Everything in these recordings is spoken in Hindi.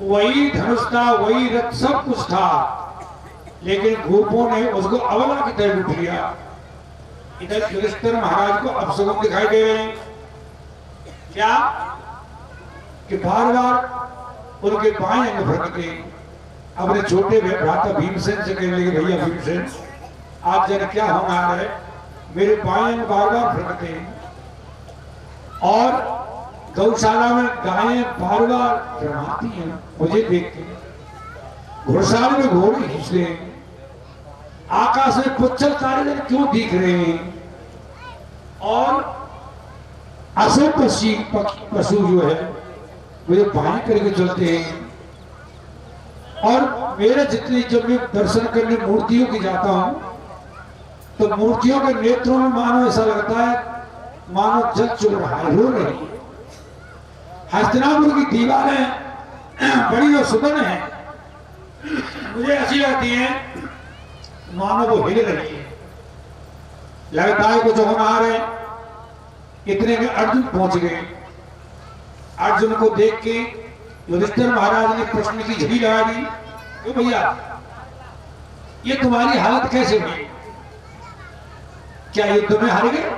वही धनुष था, वही रथ, सब कुछ था, लेकिन गोपों ने उसको अबला की तरह लूट लिया। इधर युधिष्ठिर महाराज को अपशगुन दिखाई दे रहे हैं। क्या कि बार बार उनके बाएं अंग भड़कते। अपने छोटे भ्राता भीमसेन से कहने लगे, भैया भीमसेन, आज जरा क्या होना है, मेरे बाएं अंग बार बार भड़कते हैं और गौशाला में गायें बार बार रमाती हैं मुझे देख के, घुड़साल में घोड़े खींच रहे हैं, आकाश में पुच्छल तारे क्यों दिख रहे हैं, और अशोक पशु जो है मुझे बाएं करके चलते हैं। और मेरे जितनी जब मैं दर्शन करने मूर्तियों की जाता हूं तो मूर्तियों के नेत्रों में मानो ऐसा लगता है मानो जल चुभ रहा है, रो रही है। हस्तिनापुर की दीवारें बड़ी और सुंदर हैं, मुझे ऐसी लगती है मानो वो हिल रही है। लगता है कुछ होनहार है। इतने में अर्जुन पहुंच गए। अर्जुन को देख के युधिष्ठिर महाराज ने प्रश्न की झड़ी लगा दी, क्यों भैया ये तुम्हारी हालत कैसे हुई, क्या युद्ध में हार गए,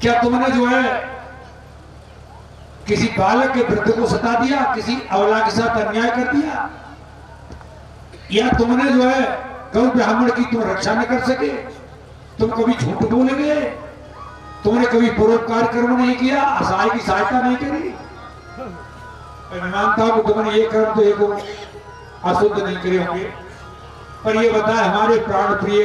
क्या तुमने जो है किसी बालक के वृद्ध को सता दिया, किसी अबला के साथ अन्याय कर दिया, या तुमने जो है गौ ब्राह्मण की तुम रक्षा न कर सके, तुम कभी झूठ बोलेंगे, तुमने कभी परोपकार कर्म नहीं किया, असहाय की सहायता नहीं करी। मैं मानता हूं कि तुमने ये कर्म तो एक अशुद्ध नहीं करे होंगे, पर ये बताए हमारे प्राण प्रिय,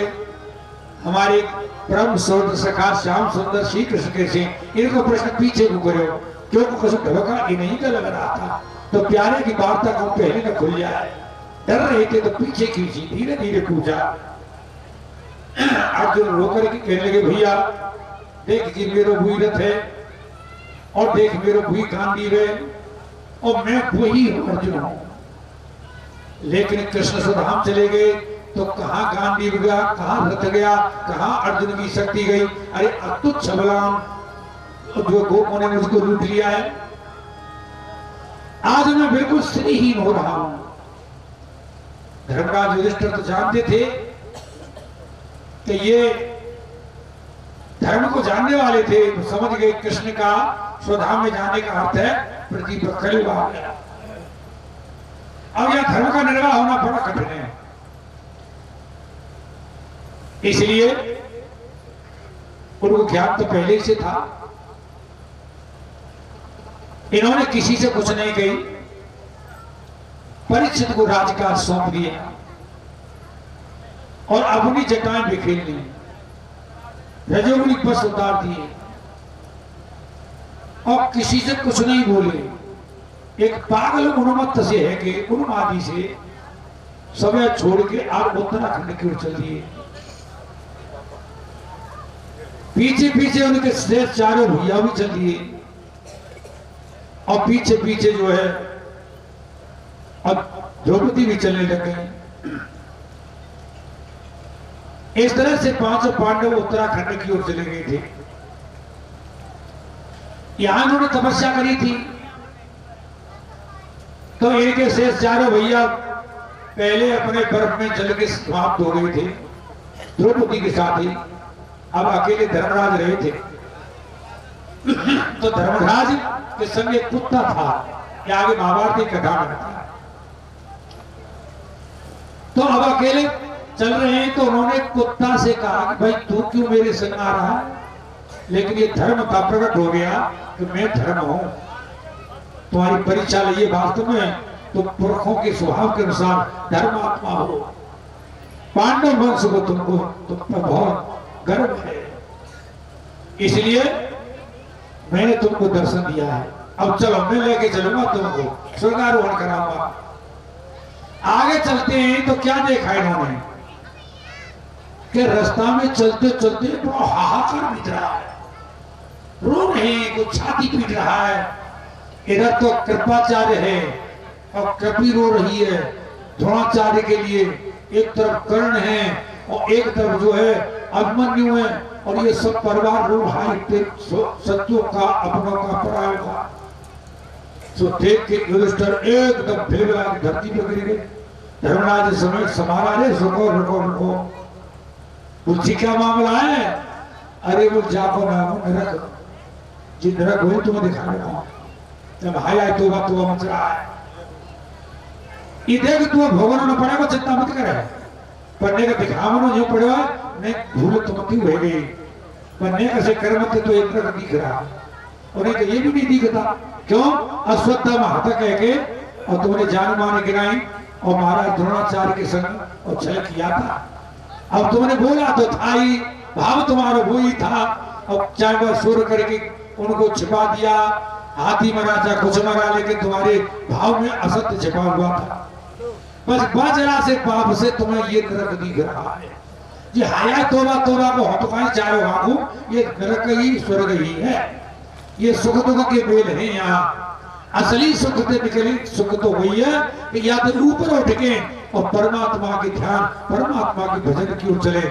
हमारे परम सौंदर्य सखा श्याम सुंदर श्री कृष्ण कैसे, इनको प्रश्न पीछे को करो, क्योंकि कुछ ढबका इन्हीं का लग रहा था, तो प्यारे की वार्ता को पहले न खुल जाए, डर रहे थे तो पीछे खींची, धीरे धीरे पूछा। अर्जुन रोकर के कहने लगे, भैया देख जी मेरो भूई रथ है, और देख मेरो भूई गांधी है, और मैं वही अर्जुन हूं। लेकिन कृष्ण सुधाम चले गए तो कहां गांधी गया, कहां रथ गया, कहां अर्जुन की शक्ति गई। अरे अतुच्छ बलवान जो गोपों ने मुझको लूट लिया है, आज मैं बिल्कुल श्रीहीन हो रहा हूं। धर्मराज युधिष्ठिर तो जानते थे कि ये धर्म को जानने वाले थे, तो समझ गए कृष्ण का स्वधाम में जाने का अर्थ है पृथ्वी पर कलयुग आ गया। अब यह धर्म का निर्वाह होना बड़ा कठिन है, इसलिए उनको ज्ञान तो पहले से था। इन्होंने किसी से कुछ नहीं कही, परीक्षित को राजकाज सौंप दिया और अपनी जटाएं बिखेर ली, रजोगुणी बस उतार दिए और किसी से कुछ नहीं बोले। एक पागल उन्मत्त से है कि उन्मादी से समय छोड़ के आप उत्तराखंड की ओर चल दिए। पीछे पीछे उनके श्रेष्ठ चारों भैया भी चल दिए और पीछे पीछे जो है अब द्रौपदी भी चलने लग गई। इस तरह से पांचों पांडव उत्तराखंड की ओर चले गए थे। यहां उन्होंने तपस्या करी थी, तो इनके शेष चारों भैया पहले अपने बर्फ में जल के समाप्त हो गए थे द्रौपदी के साथ ही। अब अकेले धर्मराज रहे थे, तो धर्मराज के संग एक कुत्ता था, कि आगे महाभारत की कथा में था। तो अब अकेले चल रहे हैं, तो उन्होंने कुत्ता से कहा कि भाई तू क्यों मेरे संग आ रहा है, लेकिन ये धर्म का प्रकट हो गया कि मैं धर्म हूं, तुम्हारी परीक्षा लिए वास्तव में तो पुरखों के स्वभाव के अनुसार धर्मात्मा हो। पांडव वंश को तुमको तुम पर बहुत गर्व है, इसलिए मैंने तुमको दर्शन दिया है। अब चलो मैं लेके चलूंगा तुमको, स्वर्गारोहण कराऊंगा। आगे चलते हैं तो क्या देखा इन्होंने कि रास्ता में चलते चलते बड़ा हाहाकार मिट रहा है, रो रहे हैं, कोई छाती पीट रहा है। इधर तो कृपाचार्य है और कृपी रो रही है द्रोणाचार्य के लिए, एक तरफ कर्ण है और एक तरफ जो है अभिमन्यु है, और ये सब परिवार रो रहा है शत्रुओं का, अपनों का, परायों का। तो देख के युधिष्ठिर एकदम फिलमिला के धरती पर गिर गए। धर्मराज समय समारा, रे रुको रुको रुको, पूछी क्या मामला है? अरे वो जाको नाम नरक, जी नरक हुई तुम्हें दिखा रहा हूं। जब हाय आए तो मच रहा है, ये देख तू भगवान ने पड़ा को चिंता मत करे, पढ़ने का दिखावनो जो पड़वा ने भूल तो मत हो गई, पढ़ने का से कर्म तो एक नरक दिख रहा, और एक ये भी नहीं दिखता। क्यों? अश्वत्थामा हाथ कह के और तुमने जान माने गिराई और महाराज द्रोणाचार्य के संग और छल किया था। अब तुमने बोला तो था ही, भाव तुम्हारा वो ही था। अब चाहे वह सुर करके उनको छिपा दिया, हाथी मरा चाहे कुछ मरा, लेकिन तुम्हारे भाव में असत्य छिपा हुआ था। बस बजरा से पाप से तुम्हें ये नरक दिख रहा है। जी हाया तोबा तोबा को हटकाए चारों भागू, ये नरक ही स्वर्ग ही है। ये सुख दुख के मेल है। यहाँ असली सुख से निकली सुख तो वही है कि या तो ऊपर उठ के और परमात्मा के ध्यान, परमात्मा के भजन की ओर चले।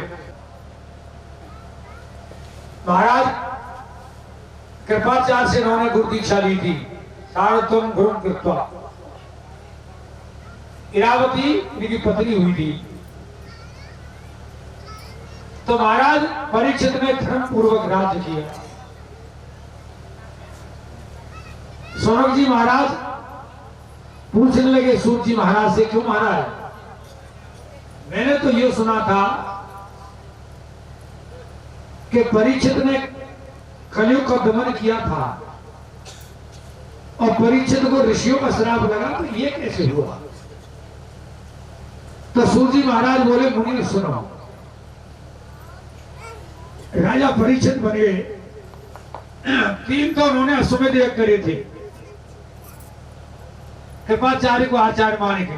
महाराज कृपाचार्य से उन्होंने गुरु दीक्षा ली थी, सारथम गुरु कृत्वा। इरावती इनकी पत्नी हुई थी। तो महाराज परीक्षित ने धर्म पूर्वक राज्य किया। सौनक जी महाराज पूछने लगे सूत जी महाराज से, क्यों महाराज? मैंने तो ये सुना था कि परीक्षित ने कलयुग का दमन किया था और परीक्षित को ऋषियों का श्राप लगा, तो ये कैसे हुआ? तो सूत जी महाराज बोले, मुनि सुनो, राजा परीक्षित बने, 3 तो उन्होंने अश्वमेध यज्ञ करे थे, कृपाचार्य को आचार्य मान के।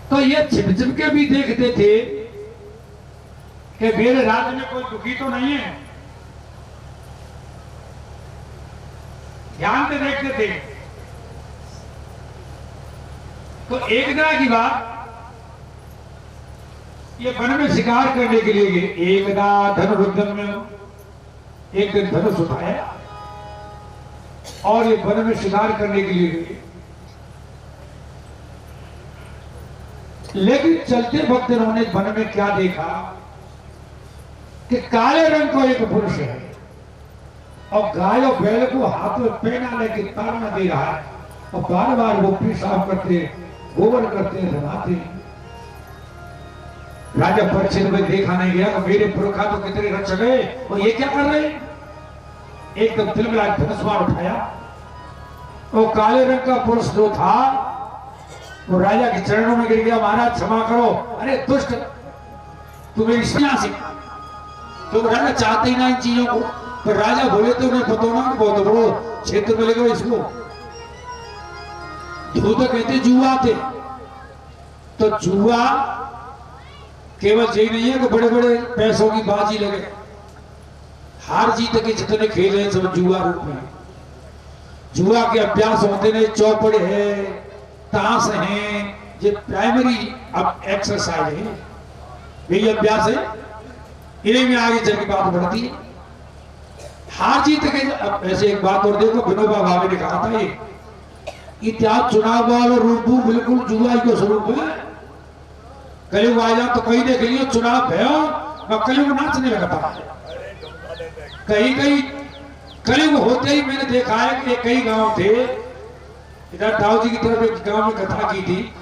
तो ये छिप छिप के भी देखते थे कि मेरे राज्य में कोई दुखी तो नहीं है, ध्यान से देखते थे। तो एक दिन की बात, ये वन में शिकार करने के लिए गए। एकदा धनुर्धर में एक दिन धनुष उठाया और ये वन में शिकार करने के लिए गए। लेकिन चलते वक्त इन्होंने वन में क्या देखा कि काले रंग का एक पुरुष है और गाय और बैल को हाथ में पहना लेके ताड़ना दे रहा है और बार बार वो पेशाब करते, गोबर करते, नहाते। राजा परीक्षित में देखा नहीं गया कि मेरे पुरखा तो कितने रक्षक है और ये क्या कर रहे हैं? एकदम दिल में धनुष बाण उठाया और काले रंग का पुरुष जो था वो राजा के चरणों में गिर गया। महाराज क्षमा करो, अरे दुष्ट, तू मेरी सन्यासी। तो राजा चाहते ही ना इन चीजों को, पर राजा बोले तो उन्हें पता ना कि बहुत बड़ो क्षेत्र मिलेगा इसको। तो कहते जुआ थे, तो जुआ केवल यही नहीं है कि बड़े बड़े पैसों की बाजी लगे, हार जीत के जितने खेल हैं सब जुआ रूप में। जुआ के अभ्यास होते हैं, चौपड़ है, ताश है, ये प्राइमरी अब एक्सरसाइज है, यही अभ्यास है। इन्हीं में आगे चल की बात बढ़ती है, हार जीत के। अब ऐसे एक बात और देखो, विनोबा भावे ने कहा था, ये इतिहास चुनाव वाला रूप बिल्कुल जुआ ही को स्वरूप है। कलयुग आ जा तो कहीं देख लियो चुनाव है और कलयुग नाचने लगता है। कहीं कहीं कलयुग होते ही मैंने देखा है कि कई गांव थे, इधर दाऊ जी की तरफ एक गांव में कथा की थी,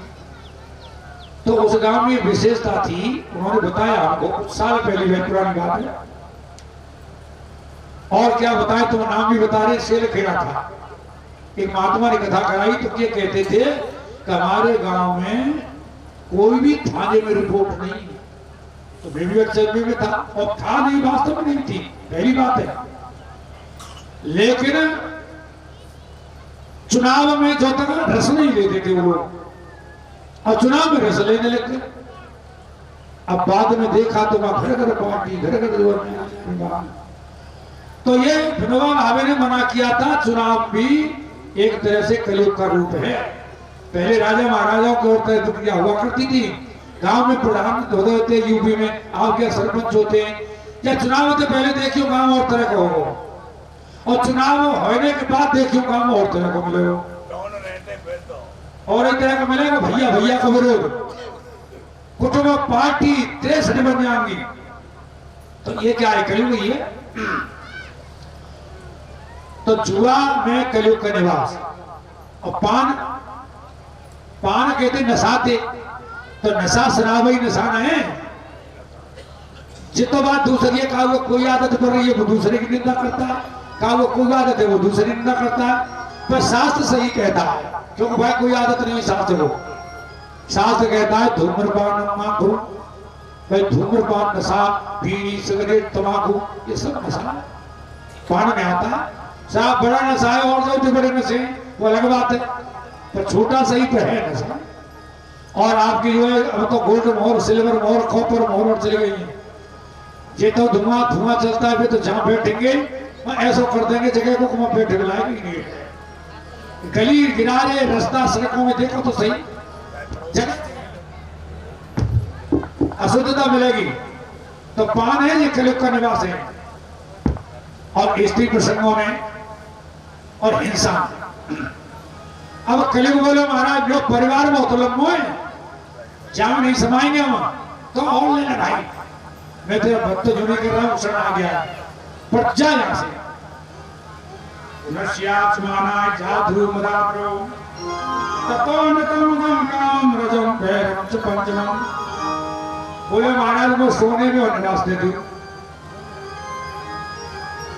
तो उस गांव में विशेषता थी, उन्होंने बताया हमको कुछ साल पहले, वह पुरानी बात है। और क्या बताए, तुम नाम भी बता रहे, शेर खेला था। एक महात्मा ने कथा कराई तो ये कहते थे कि हमारे गांव में कोई भी थाने में रिपोर्ट नहीं, तो बेबी चलने में था और था नहीं, वास्तव में नहीं थी, पहली बात है। लेकिन चुनाव में जो तक रस नहीं लेते थे वो लोग, और चुनाव में रस लेने लगते। अब बाद में देखा तो वहां घर घर पार्टी, घर घर। तो ये विनोबा भावे ने मना किया था, चुनाव भी एक तरह से कलयुग का रूप है। पहले राजा महाराजाओं की ओर प्रक्रिया हुआ करती थी, गांव में प्रधान होते थे, यूपी में आप क्या सरपंच होते हैं या चुनाव होते, पहले देखियो गांव और तरह का हो। और चुनाव होने के बाद देखियो काम और तरह को मिलेगा, और एक तरह का मिलेगा भैया भैया का विरोध, कुटुंब पार्टी देश नहीं बन जाएंगी। तो ये क्या है, कलयुग ही है। तो जुआ में कलयुग का निवास। और पान, पान कहते नशाते, तो नशा शराब ही नशा है। जितो बात दूसरी है, कहा वो कोई आदत पड़ रही है वो दूसरे की निंदा करता है, कहा वो कोई आदत है वो दूसरी निंदा करता है। पर शास्त्र सही कहता है, क्योंकि भाई कोई आदत नहीं शास्त्र को। शास्त्र कहता है धूम्रपान माखू, भाई धूम्रपान नशा, बीड़ी सिगरेट तंबाकू ये सब नशा पान में आता है। साहब बड़ा नशा है और जो बड़े नशे वो अलग बात है, पर छोटा सही तो है नशा। और आपकी जो है अब तो गोल्ड मोहर, सिल्वर मोहर, कॉपर मोहर और चली गई है। ये तो धुआं धुआं चलता है, फिर तो जहां बैठेंगे ऐसा कर देंगे जगह को वहां बैठे लाएंगे नहीं। गली किनारे रास्ता सड़कों में देखो तो सही, जगह अशुद्धता मिलेगी। तो पान है ये कलयुग का निवास है। और स्त्री प्रसंगों में और हिंसा। अब कलयुग बोले महाराज जो परिवार में लंबो है, जहां नहीं समाएंगे हम तो और लेना भाई, मैं तेरा भक्त जो नहीं कर रहा हूं, शरण आ गया पर जा यहां से। नश्यात्माना जाधु मदाप्रो तपोनतम काम रजम भैरम च पंचमम। बोले महाराज मैं सोने में और निवास दे दूं,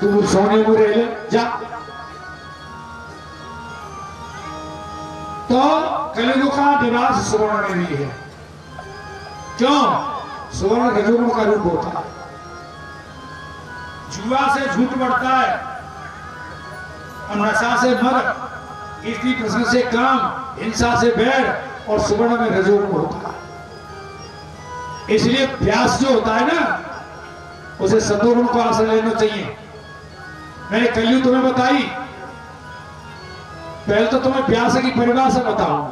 तू सोने में रह ले जा। तो कलयुग का निवास सुवर्ण में भी है। क्यों? सुवर्ण रजोगुण का रूप होता है। जुआ से झूठ बढ़ता है और नशा से मद, स्त्री प्रसंग से काम, हिंसा से बैर, और सुवर्ण में रजोगुण होता है। इसलिए प्यास जो होता है ना, उसे सतोगुण को आश्रय लेना चाहिए। मैंने कल तुम्हें बताई, पहले तो तुम्हें प्यास की परिभाषा बताऊं,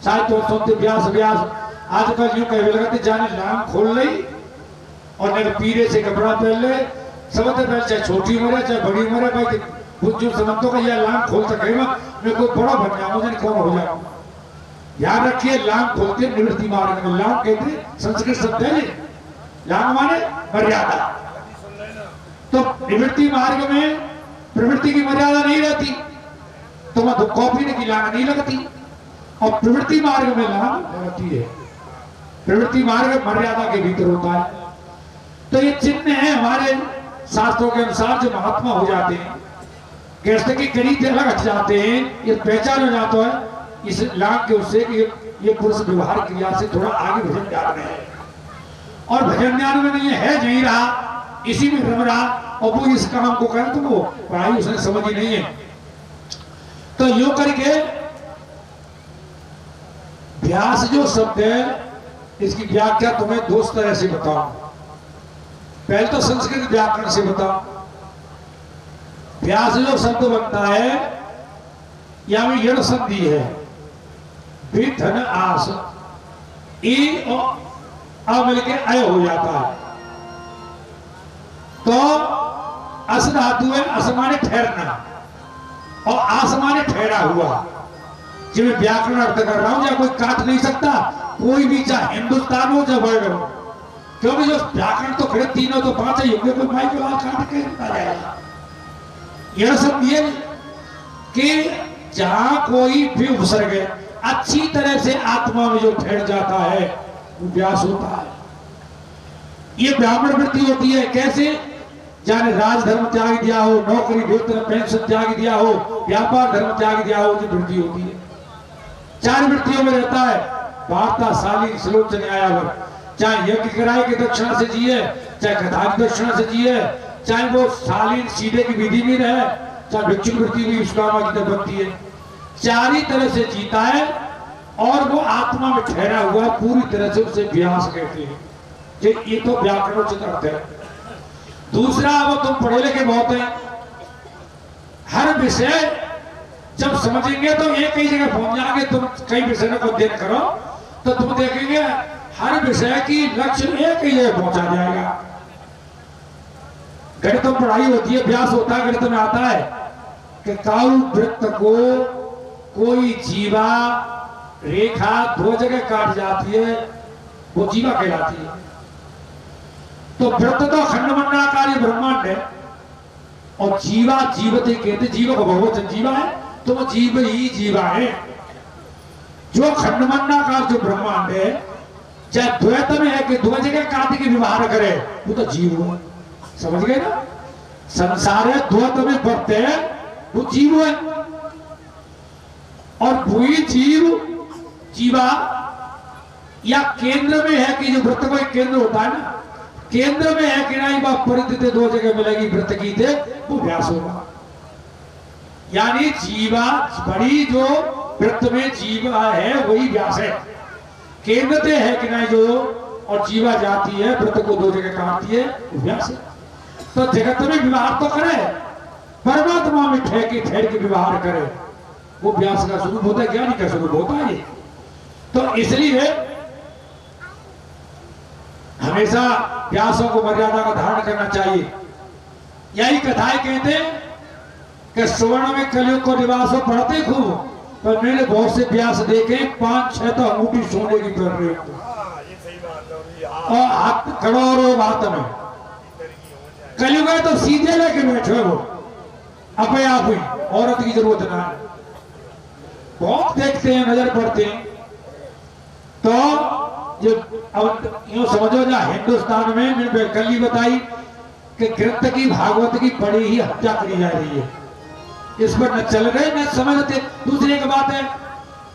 शायद तुम सुनते प्यास प्यास। आजकल यूं कहने लगा जाने लाम खोल ली और नहीं पीरे से कपड़ा पहन ले, समझते पहले चाहे छोटी उम्र है चाहे बड़ी उम्र है, भाई जो समझतो का यह लाम खोल सके मैं कोई बड़ा बन जाऊं, मुझे कौन हो जाऊं। याद रखिए लाम खोलते निवृत्ति मार्ग में। लाम कहते संस्कृत शब्द है, लाम माने मर्यादा। तो निवृत्ति मार्ग में प्रवृत्ति की मर्यादा नहीं रहती, तो वहां कॉपी की लाम नहीं लगती, और प्रवृत्ति मार्ग में लाम लगती है। प्रवृत्ति मार्ग मर्यादा के भीतर होता है। तो ये चिन्ह है हमारे शास्त्रों के अनुसार जो महात्मा हो जाते हैं, गृहस्थ की गणित अलग हट जाते हैं, ये पहचान हो जाता है इस लाभ के उससे कि ये पुरुष व्यवहार क्रिया से थोड़ा आगे भजन ज्ञान में है, और भजन ज्ञान में नहीं है नहीं रहा, इसी में रम रहा, और वो इस काम को करे तो वो पढ़ाई उसने समझ ही नहीं है। तो यूं करके व्यास जो शब्द है इसकी व्याख्या तुम्हें दो तरह से बताऊं। पहले तो संस्कृत व्याकरण से बताओ। व्यास जो शब्द बनता है या में यण संधि है, विधन आस, ई और आ मिलके अय हो जाता है। तो अस धातु है, असमाने ठहरना, और आसमाने ठहरा हुआ। जब मैं व्याकरण अर्थ कर रहा हूं, या कोई काट नहीं सकता, कोई भी, चाहे हिंदुस्तान हो चाहे वर्ल्ड हो, क्योंकि जो व्याकरण तो खड़े तीनों तो पांच ही होंगे, कोई माइक वाला काट के आ जाएगा। यह सब ये कि जहां कोई भी उपसर्ग अच्छी तरह से आत्मा में जो ठहर जाता है वो व्यास होता है। ये ब्राह्मण वृत्ति होती है। कैसे? जाने राजधर्म त्याग दिया हो, नौकरी वेतन पेंशन त्याग दिया हो, व्यापार धर्म त्याग दिया हो, जो वृत्ति होती है। चार वृत्तियों में रहता है, वार्ता शालीन श्लोक न्यायावर, चाहे यज्ञ कराए की दक्षिणा से जिए, चाहे कथा की दक्षिणा से जिए, चाहे वो शालीन सीधे की विधि में रहे, चाहे भिक्षुक वृत्ति भी उसकामा की तरफ बनती है। चार ही तरह से जीता है और वो आत्मा में ठहरा हुआ पूरी तरह से, उसे व्यास कहते हैं। ये तो व्याकरणोचित अर्थ है। दूसरा, वो तुम पढ़े लिखे बहुत हैं, हर विषय जब समझेंगे तो एक ही जगह पहुंच जाएंगे। तुम कई विषय को अध्ययन करो तो तुम देखेंगे हर विषय की लक्ष्य एक ही जगह पहुंचा जाएगा। गणित में पढ़ाई होती है, अभ्यास होता है, गणित में आता है कि काउ वृत्त को कोई जीवा रेखा 2 जगह काट जाती है, वो जीवा कहलाती है। तो वृत्त तो खंडमंडलाकारी ब्रह्मांड है, और जीवा जीवते कहते, जीव को बहुवचन जीवा है, तो वो जीव ही जीवा है। जो खंडमंडलाकार जो ब्रह्मांड है, चाहे द्वैत में है कि 2 जगह काट के व्यवहार करे, वो तो जीव है। समझ गए ना? संसार है द्वैत में बढ़ते हैं, वो जीव है। और वही जीव जीवा या केंद्र में है कि जो वृत्त को एक केंद्र होता है ना, केंद्र में है कि नहीं, बाप परिधि 2 जगह मिलेगी वृत्त की थे, वो व्यास होगा। यानी जीवा बड़ी जो वृत्त में जीवा है वही व्यास है। केंद्र से है कि नहीं जो, और जीवा जाती है वृत्त को 2 जगह काटती है, वो व्यास है। तो जगत में व्यवहार तो करे, परमात्मा में ठहर के व्यवहार करे, वो व्यास का स्वरूप होता है, ज्ञानी का स्वरूप होता है। तो इसलिए हमेशा व्यासों को मर्यादा का धारण करना चाहिए। यही कथाएं कहते कि सुवर्ण में कलयुग को निवासों पढ़ते खूब, पर मैंने बहुत से व्यास देखे 5-6 तो अंगूठी सोने की कर रहे हो, और हाथ करोड़ों बात में कलयुग है तो सीधे लेके बैठे वो अपने आप ही, औरत की जरूरत ना है। बहुत देखते हैं, नजर पड़ते हैं। तो जो अब यूं समझो ना, हिंदुस्तान में मैंने कल ही बताई कि ग्रंथ की भागवत की बड़ी ही हत्या करी जा रही है। इस पर न चल रहे न समझते। दूसरी एक बात है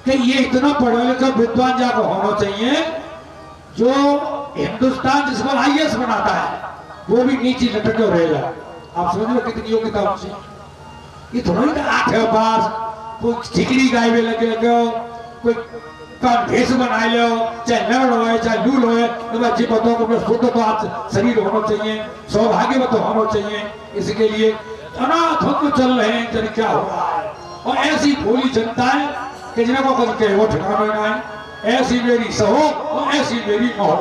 कि ये इतना पढ़े लिखा विद्वान जाको होना चाहिए, जो हिंदुस्तान जिसको IAS बनाता है वो भी नीचे लटक रह जाए। आप समझ लो कितनी योग्यता उससे। ये थोड़ा ही 8 है पास, कोई ठिकड़ी गाय में लगे हो, कोई भेष बना लो, चाहे नर हो चाहे लूल हो, तो बच्चे बतौ को शुद्ध तो आप शरीर होना चाहिए, सौभाग्य तो होना चाहिए। इसके लिए अनाथ होकर चल रहे हैं, जन क्या हो रहा है। और ऐसी भोली जनता है कि जिनको कुछ कहे वो ठिकाना ना है। ऐसी मेरी सहो और ऐसी मेरी महो,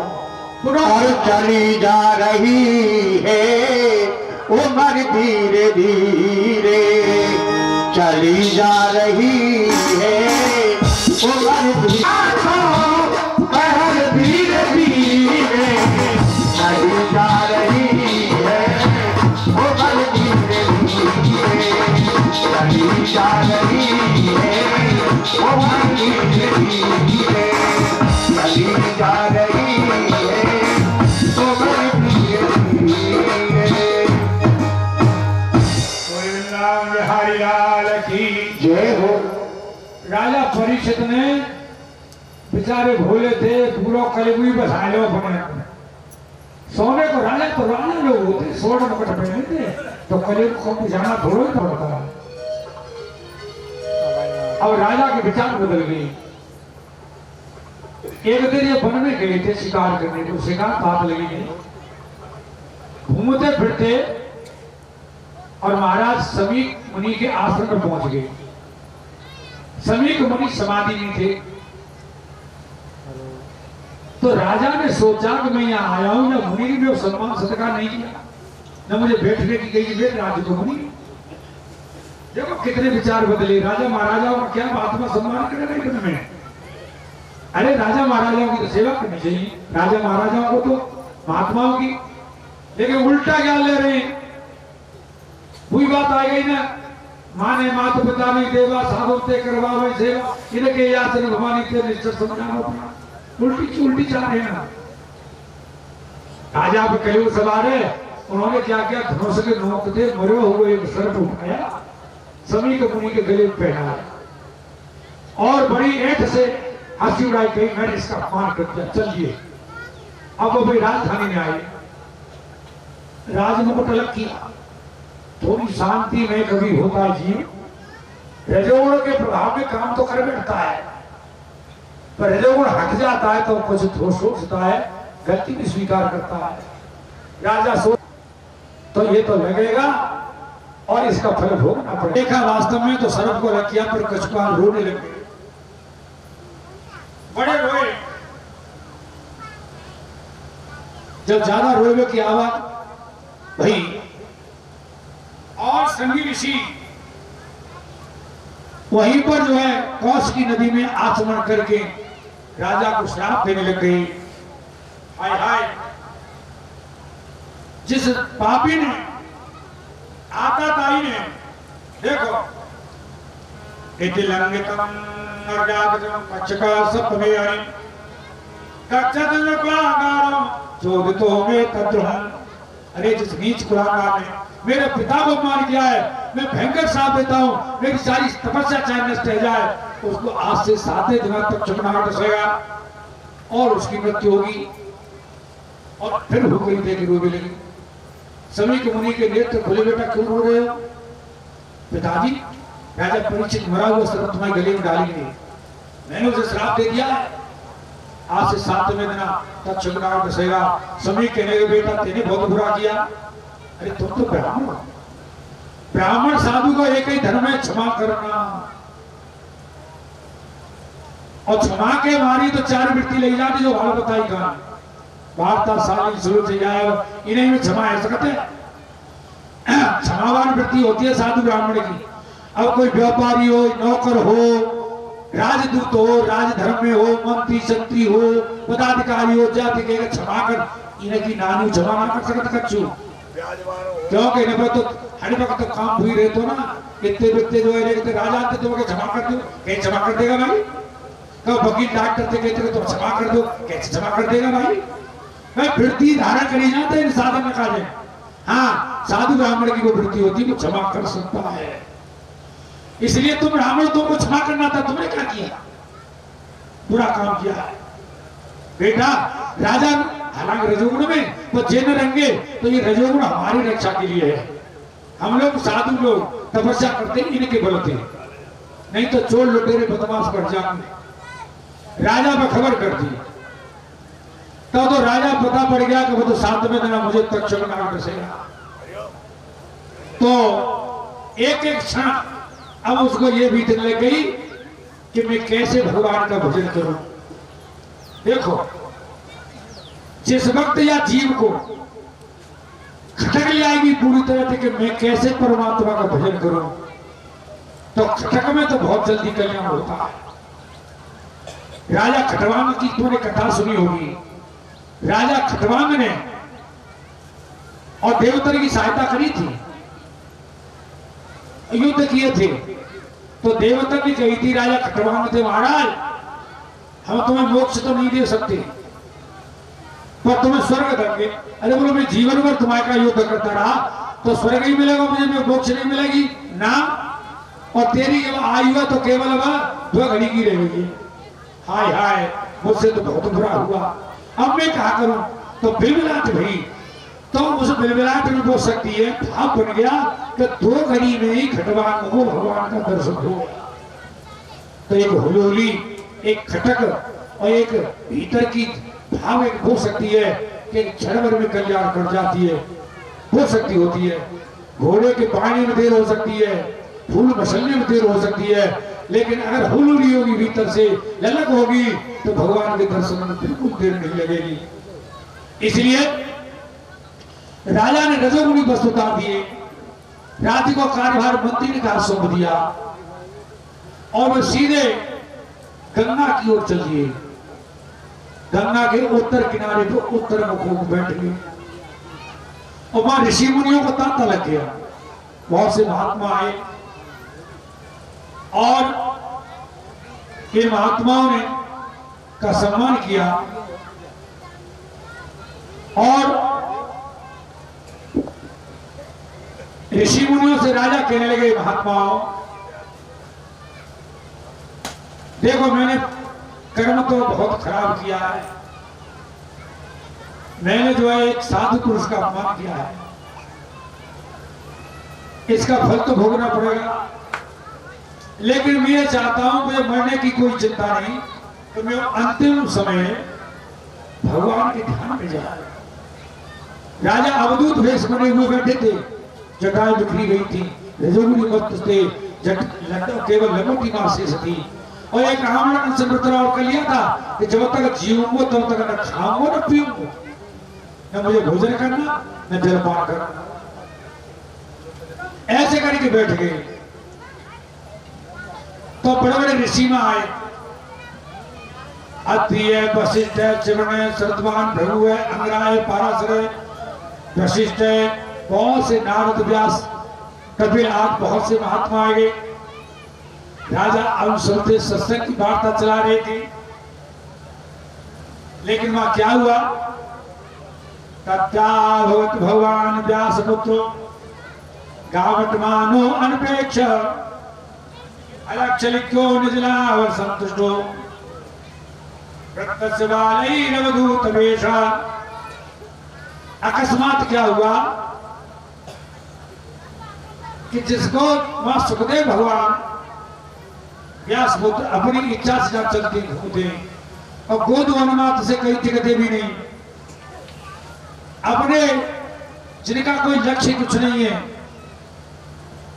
और चली जा रही है उम्र धीरे धीरे, चली जा रही है उम्र धीरे धीरे, चली जा रही है उम्र धीरे धीरे, चली जा रही है उम्र धीरे धीरे, चली जा रही है उम्र धीरे धीरे। बिहारी लाल की जय हो। राजा परीक्षित ने बेचारे भोले थे, पूरा कलयुगी बसा लो अपने सोने को। राजा तो राजा लोग होते, सोने को पहने थे, तो कलयुग को बुझाना थोड़ा ही पड़ता है। अब राजा के विचार बदल गए। एक दिन ये वन में गए थे शिकार करने को, शिकार पाप लगी गई, घूमते फिरते और महाराज समीक मुनि के आश्रम पर पहुंच गए। समीक मुनि समाधि में थे। तो राजा ने सोचा कि मैं यहाँ आया हूं, ना मुनि ने सम्मान सत्कार नहीं किया, न मुझे बैठने की गई बैठ राज को मुनि। देखो कितने विचार बदले। राजा महाराजाओं का क्या महात्मा सम्मान करेगा इतने में। अरे राजा महाराजाओं की तो सेवा करनी चाहिए, राजा महाराजाओं को तो महात्माओं की। लेकिन उल्टा क्या ले रहे हैं, वही बात आ गई ना, माने मात पिता नहीं देवा साधु ते करवावे सेवा, इनके याचन भवानी ते निश्चय समझाना। उल्टी चाल है ना। राजा पे कलयुग सवार है, उन्होंने क्या किया, धनुष के नोक थे मरे हुए एक सर्प उठाया, समीक मुनि के गले में पहनाया और बड़ी ऐठ से हंसी उड़ाई गई, मैंने इसका अपमान कर दिया, चलिए। अब वो भाई राजधानी में आए, राजमुकुट अलग किया, थोड़ी शांति में कभी होता है जीव। रजोगुण के प्रभाव में काम तो कर बैठता है, पर रजोगुण हट जाता है तो कुछ सोचता है, गलती भी स्वीकार करता है। राजा सोच तो ये तो लगेगा और इसका फल भोगना पड़ेगा। देखा वास्तव में तो सर्प को रख किया, पर कछुआ रोने लगे, बड़े रोए। जब ज्यादा रोए की आवाज, भाई श्रृंगी ऋषि वहीं पर जो है कौश की नदी में आचमन करके राजा को श्राप देने लग गई। हाय हाय, जिस पापी ने आताताई ने देखो इति लंघितम अर्जागतम कच्छका सप्तमेयनि कच्छतन कुलागारम चोदितो में तद्रुहम। अरे जिस नीच कुलागार ने मेरे पिता को मार किया है, मैं भयंकर श्राप देता हूँ, मेरी सारी तपस्या चाहे नष्ट हो जाए, उसको आज से 7 दिनों तक चुपना डसेगा और उसकी मृत्यु होगी। और फिर हुक्म दे के रोने लगी। समीक मुनि के नेत्र खुले, बेटा क्यों रो रहे हो? पिताजी, राजा परीक्षित मरा हुआ सर्प तुम्हारे गले में डालेंगे, मैंने उसे श्राप दे दिया है, आज से 7वें दिन तक चुपना डसेगा। समीक कहने लगे, बेटा तेने बहुत बुरा किया। अरे तुम तो ब्राह्मण हो, ब्राह्मण साधु को एक ही धर्म है क्षमा करना, और क्षमा के मारी तो 4 वृत्ति ले जाती जो भाव बताई कहा वार्ता साली शुरू से जाए, इन्हीं में क्षमा है सकते। क्षमावान वृत्ति होती है साधु ब्राह्मण की। अब कोई व्यापारी हो, नौकर हो, राजदूत हो, राजधर्म में हो, मंत्री शक्ति हो, पदाधिकारी हो, जाति के क्षमा कर, इन्हें की नानी क्षमा ना कर सकते कच्चू, क्योंकि इन्हें पर तो हर वक्त तो काम हुई रहते हो ना। इतने व्यक्ति जो है राजा आते तो क्षमा कर दो, कहीं क्षमा कर देगा भाई? तो वकील डॉक्टर से कहते तो क्षमा कर दो, कैसे क्षमा कर देगा भाई? मैं वृत्ति धारण करी जाते हैं साधन का है। हाँ, साधु ब्राह्मण की वो वृत्ति होती है, वो क्षमा कर सकता है। इसलिए तुम ब्राह्मण, तुमको क्षमा करना था, तुमने क्या किया? बुरा काम किया है बेटा। राजा हालांकि रजोगुण में तो जेन रहेंगे, तो ये रजोगुण हमारी रक्षा के लिए है। हम लोग साधु लोग तपस्या करते हैं इनके बल थे, नहीं तो चोर लुटेरे बदमाश कर जाएंगे। राजा पर खबर कर दी तब तो राजा पता पड़ गया कि वो तो 7वें दिन मुझे तक्षक नाग डसेगा। तो एक एक क्षण अब उसको ये बीतने लग गई कि मैं कैसे भगवान का भजन करूं। देखो, जिस वक्त या जीव को खटक आएगी पूरी तरह से कि मैं कैसे परमात्मा का भजन करूं, तो खटक में तो बहुत जल्दी कल्याण होता है। राजा खटवांग की तुमने कथा सुनी होगी। राजा खटवांग ने और देवतर की सहायता करी थी, युद्ध किए थे। तो देवता भी कही थी राजा खटवांग थे, महाराज हम तुम्हें मोक्ष तो नहीं दे सकते, पर तुम्हें स्वर्ग देंगे। अरे बोलो, मैं जीवन भर तुम्हारे का युद्ध करता रहा तो स्वर्ग ही मिलेगा मुझे, मैं मोक्ष नहीं मिलेगी ना। और तेरी आयु है तो केवल 2 घड़ी की रहेगी। हाय हाय, मुझसे तो बहुत बुरा हुआ, अब मैं क्या करूं? तो बिलबिलाट भई, तो उस बिलबिलाट में वो शक्ति है, भाव बन गया कि 2 घड़ी में ही खटवांग को भगवान का दर्शन हो गया। तो एक हुलोली, एक खटक और एक भीतर की भाव एक वो शक्ति है कि क्षण भर में कल्याण कर जाती है, वो शक्ति होती है। घोड़े के पानी में देर हो सकती है, फूल मसलने में देर हो सकती है, लेकिन अगर हुलोली होगी भीतर से ललक होगी तो भगवान के दर्शन में बिल्कुल देर नहीं लगेगी। इसलिए राजा ने रजोगुणी वस्तु उतार दिए, राज्य को कार्यभार मंत्री ने कहा सौंप दिया और वो सीधे गंगा की ओर चल दिए। गंगा के उत्तर किनारे पर उत्तर मुख को बैठ गए और वहां ऋषि मुनियों को तांता लग गया। बहुत से महात्मा आए और इन महात्माओं ने का सम्मान किया और ऋषि मुनियों से राजा कहने लगे, महात्माओं देखो, मैंने कर्म तो बहुत खराब किया है, मैंने जो है एक साधु पुरुष का अपमान किया है, इसका फल तो भोगना पड़ेगा। लेकिन मैं ये चाहता हूं, मुझे मरने की कोई चिंता नहीं, तो मैं अंतिम समय भगवान के ध्यान में जाए। राजा अवधूत वेश बने हुए बैठे थे, जटाएं बिखरी गई थी, रजोगुणी मत थे, केवल लंगोटी मां शेष थी। और एक ब्राह्मण ने संप्रतरा और कर लिया था कि जब तक जीऊंगा तब तक न खाऊंगा न पीऊंगा, न मुझे भोजन करना न जलपान करना। ऐसे करके बैठ गए। तो बड़े बड़े ऋषि में आए, अत्रि है, वशिष्ठ है, चिवण है, शरदवान, भृगु है, अंगरा है, पाराशर है, वशिष्ठ है, बहुत से नारद, व्यास, कपिल आदि बहुत से महात्मा आ गए। राजा अब सबसे सत्संग की वार्ता चला रहे थे, लेकिन वहां क्या हुआ? तत्याभवत भगवान व्यास पुत्रो गावट मानो अनपेक्ष अलक्षलिक्यो निजलावर संतुष्टो प्रत्यक्ष बालैरवधूत वेशा। अकस्मात क्या हुआ कि जिसको वहां सुखदेव भगवान व्यास पुत्र अपनी इच्छा से जब चलते होते और गोद अनुमात से कहीं टिकते भी नहीं, अपने जिनका कोई लक्ष्य कुछ नहीं है,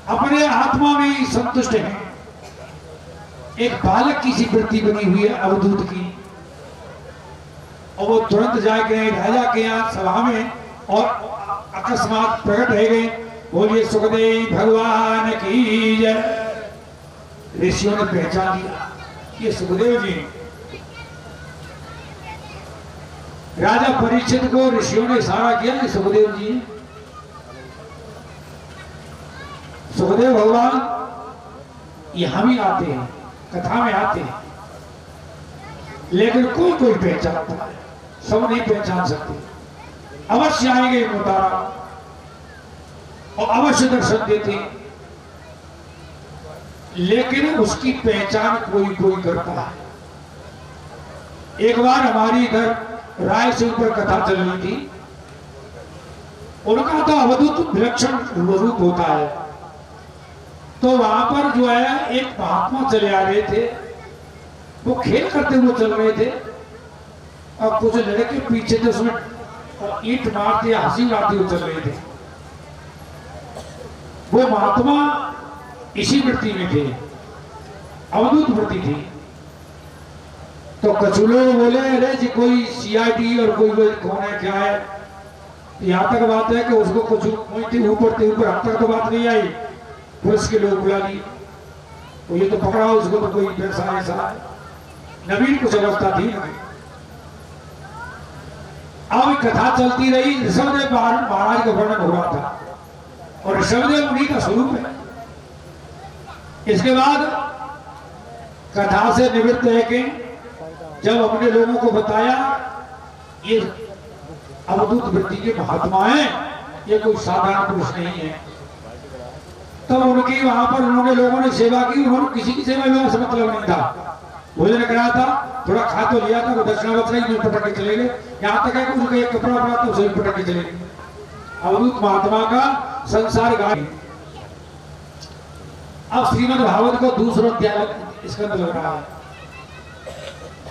अपने आत्मा में ही संतुष्ट है। एक बालक की सी वृत्ति बनी हुई है अवधूत की, और वो तुरंत जा गए राजा के यहाँ सभा में और अकस्मात प्रकट रह गए। बोलिए सुखदेव भगवान की जय। ऋषियों ने पहचान लिया ये सुखदेव जी। राजा परीक्षित को ऋषियों ने इशारा किया कि सुखदेव जी, सुखदेव भगवान यहां भी आते हैं, कथा में आते हैं, लेकिन कोई कोई पहचानता है, सब नहीं पहचान सकते। अवश्य आएंगे मुतारा और अवश्य दर्शन देते, लेकिन उसकी पहचान कोई कोई करता है। एक बार हमारी इधर राय से ऊपर कथा चल रही थी, उनका तो अवधूत विलक्षण रूप होता है। तो वहां पर जो है एक महात्मा चले आ रहे थे, वो खेल करते हुए चल रहे थे और कुछ लड़के पीछे थे, उसमें ईंट मारते हंसी उड़ाते हुए चल रहे थे। वो महात्मा इसी वृत्ति में थे, अवधूत वृत्ति थी। तो कछु लोग बोले अरे जी कोई सीआईडी और कोई कौन है क्या है। यहाँ तक बात है कि उसको कुछ ऊपर हम तक तो बात नहीं आई, पुलिस के लोग बुला लिए, तो ये तो पकड़ा उसको, तो कोई पैसा ऐसा नवीन कुछ अवस्था थी। अब कथा चलती रही, ऋषभदेव महाराज का वर्णन हो रहा था और ऋषभदेव उन्हीं का स्वरूप है। इसके बाद कथा से निवृत्त है कि जब अपने लोगों को बताया ये अवधूत वृत्ति के महात्मा हैं, ये कोई साधारण पुरुष नहीं है, तब उनकी वहां पर उन्होंने लोगों ने सेवा की। उन्होंने किसी की सेवा में मतलब नहीं था, भोजन कराया था, थोड़ा खा तो लिया था, वो दक्षिणा वक्षिणा ही पटक के चले गए। यहाँ तक है कि उनका एक कपड़ा पड़ा था उसे पटक के चले गए। अवधूत महात्मा का संसार गाय। अब श्रीमद् भागवत को दूसरा अध्याय स्कंद लग रहा है।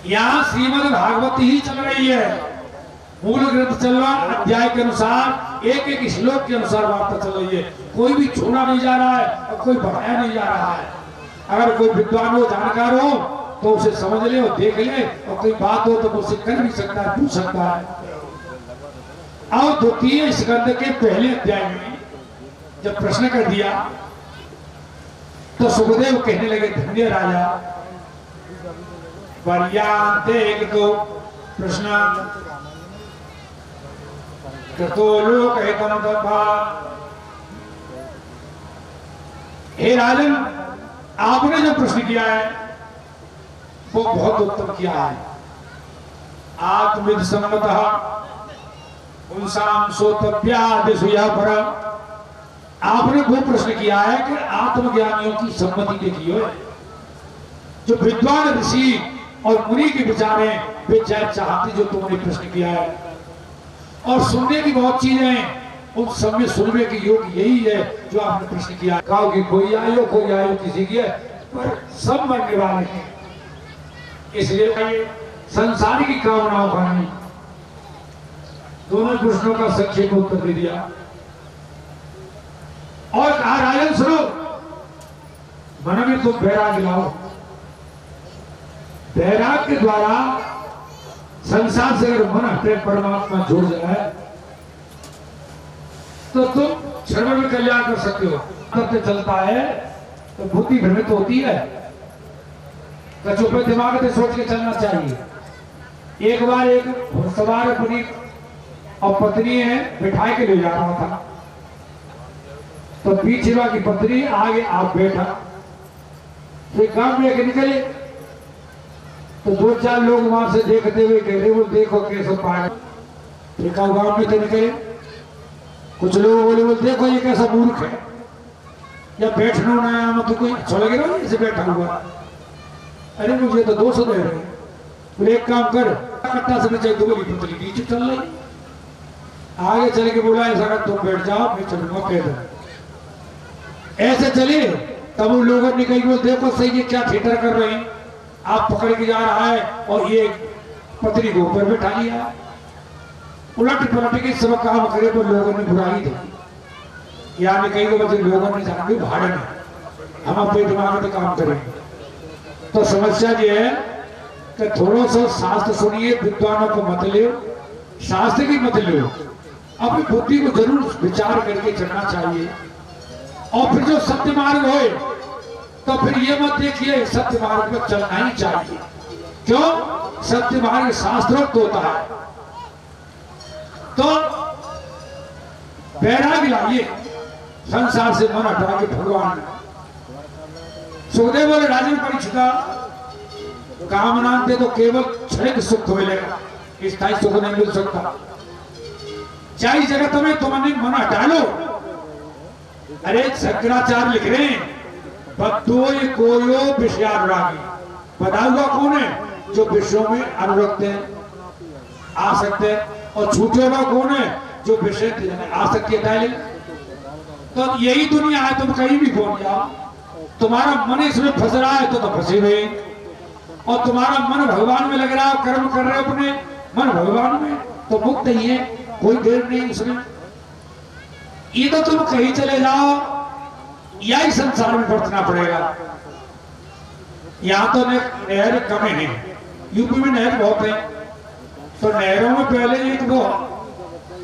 यहाँ श्रीमद् भागवत ही चल रही है, मूल ग्रंथ चल रहा, अध्याय के अनुसार एक एक श्लोक के अनुसार वार्ता चल रही है। कोई भी छोड़ा नहीं जा रहा है और कोई बढ़ाया नहीं जा रहा है। अगर कोई विद्वान हो, जानकार हो, तो उसे समझ ले और देख ले, और कोई बात हो तो उसे कर भी सकता है, पूछ सकता है। और द्वितीय स्कंद के पहले अध्याय में जब प्रश्न कर दिया तो सुखदेव कहने लगे धन्य राजा, पर्यांते एक तो प्रश्न तो लोक हितम तथा। हे राजन, आपने जो प्रश्न किया है वो बहुत उत्तम किया है। आत्मविद सम्मतः उनसाम सोतव्यादिषु यः परः। आपने वो प्रश्न किया है कि आत्मज्ञानियों की सम्मति देखी हो। जो विद्वान ऋषि और मुनि के विचार हैं वे चाहते जो तुमने प्रश्न किया है, और सुनने की बहुत चीजें हैं, उन सब में सुनने की योग यही है जो आपने प्रश्न किया। कहो कि कोई आयो किसी की है, पर सब मरने वाले हैं, इसलिए संसार की कामनाओं का नहीं। दोनों प्रश्नों का संक्षेप उत्तर दे दिया और कहा राजन सुनो, मन में तुम वैराग्य लाओ। वैराग्य के द्वारा संसार से अगर मन हटे परमात्मा जुड़ जाए तो तुम सर्व में कल्याण कर सकते हो। करते चलता है तो बुद्धि भ्रमित होती है, तो चुप दिमाग से सोच के चलना चाहिए। एक बार एक घुड़सवार अपनी और पत्नी है बिठाए के ले जा रहा था, तो पीछे की पत्नी आगे आप बैठा, फिर गांव में लेके निकले तो 2-4 लोग वहां से देखते हुए कह रहे वो देखो कैसे पागल। एक गांव में तो निकले, कुछ लोग बोले वो देखो ये कैसा मूर्ख है, या बैठना ना आया तो कोई अच्छा लगे ना इसे बैठा हुआ। अरे मुझे तो 200 दे रहे, बोले एक काम कर कट्टा से बचाई 2 की पतली नीचे चल रही, आगे चल के बोला ऐसा कर तुम बैठ जाओ मैं चलूंगा पैदल। ऐसे चले तब उन लोगों ने कही वो देखो सही ये क्या थिएटर कर रहे हैं, आप पकड़ के जा रहा है और ये पत्नी को ऊपर बैठा लिया। उलट पलट के सब काम करे तो लोगों ने बुराई देखी, यानी कई बजे लोगों ने जाना भाड़े में, हम अपने दिमाग में काम करेंगे। तो समस्या ये है कि थोड़ा सा शास्त्र सुनिए, विद्वानों को मत ले, शास्त्र की मत ले, अपनी बुद्धि को जरूर विचार करके चलना चाहिए। और फिर जो सत्य मार्ग हो तो फिर ये मत देखिए सत्य मार्ग पर चलना ही चाहिए, क्यों? सत्य मार्ग शास्त्रोक्त होता है। तो वैराग्य लाइए, संसार से मन हटा के भगवान। सुखदेव बोले राजन परीक्षिता, कामनांते तो केवल क्षणिक सुख मिलेगा, स्थायी सुख नहीं मिल सकता। चाहे जगत में तुमने मन हटा लो। अरे शंकराचार्य लिख रहे हैं बद्धोय कोयो विषयानुरागी, बता हुआ कौन है? जो विषयों में अनुरक्त है, आसक्त है, और छूटे हुआ कौन है? जो विषय आसक्ति है। तो यही दुनिया है, तुम कहीं भी पहुंच जाओ, तुम्हारा मन इसमें फंस रहा है तो फंसे हुए, और तुम्हारा मन भगवान में लग रहा है, कर्म कर रहे हो अपने मन भगवान में, तो मुक्त ही है, कोई देर नहीं उसमें। ये तो तुम कहीं चले जाओ, यही संसार में बरतना पड़ेगा। यहाँ तो नहर कम है, यूपी में नहर बहुत है, तो नहरों में पहले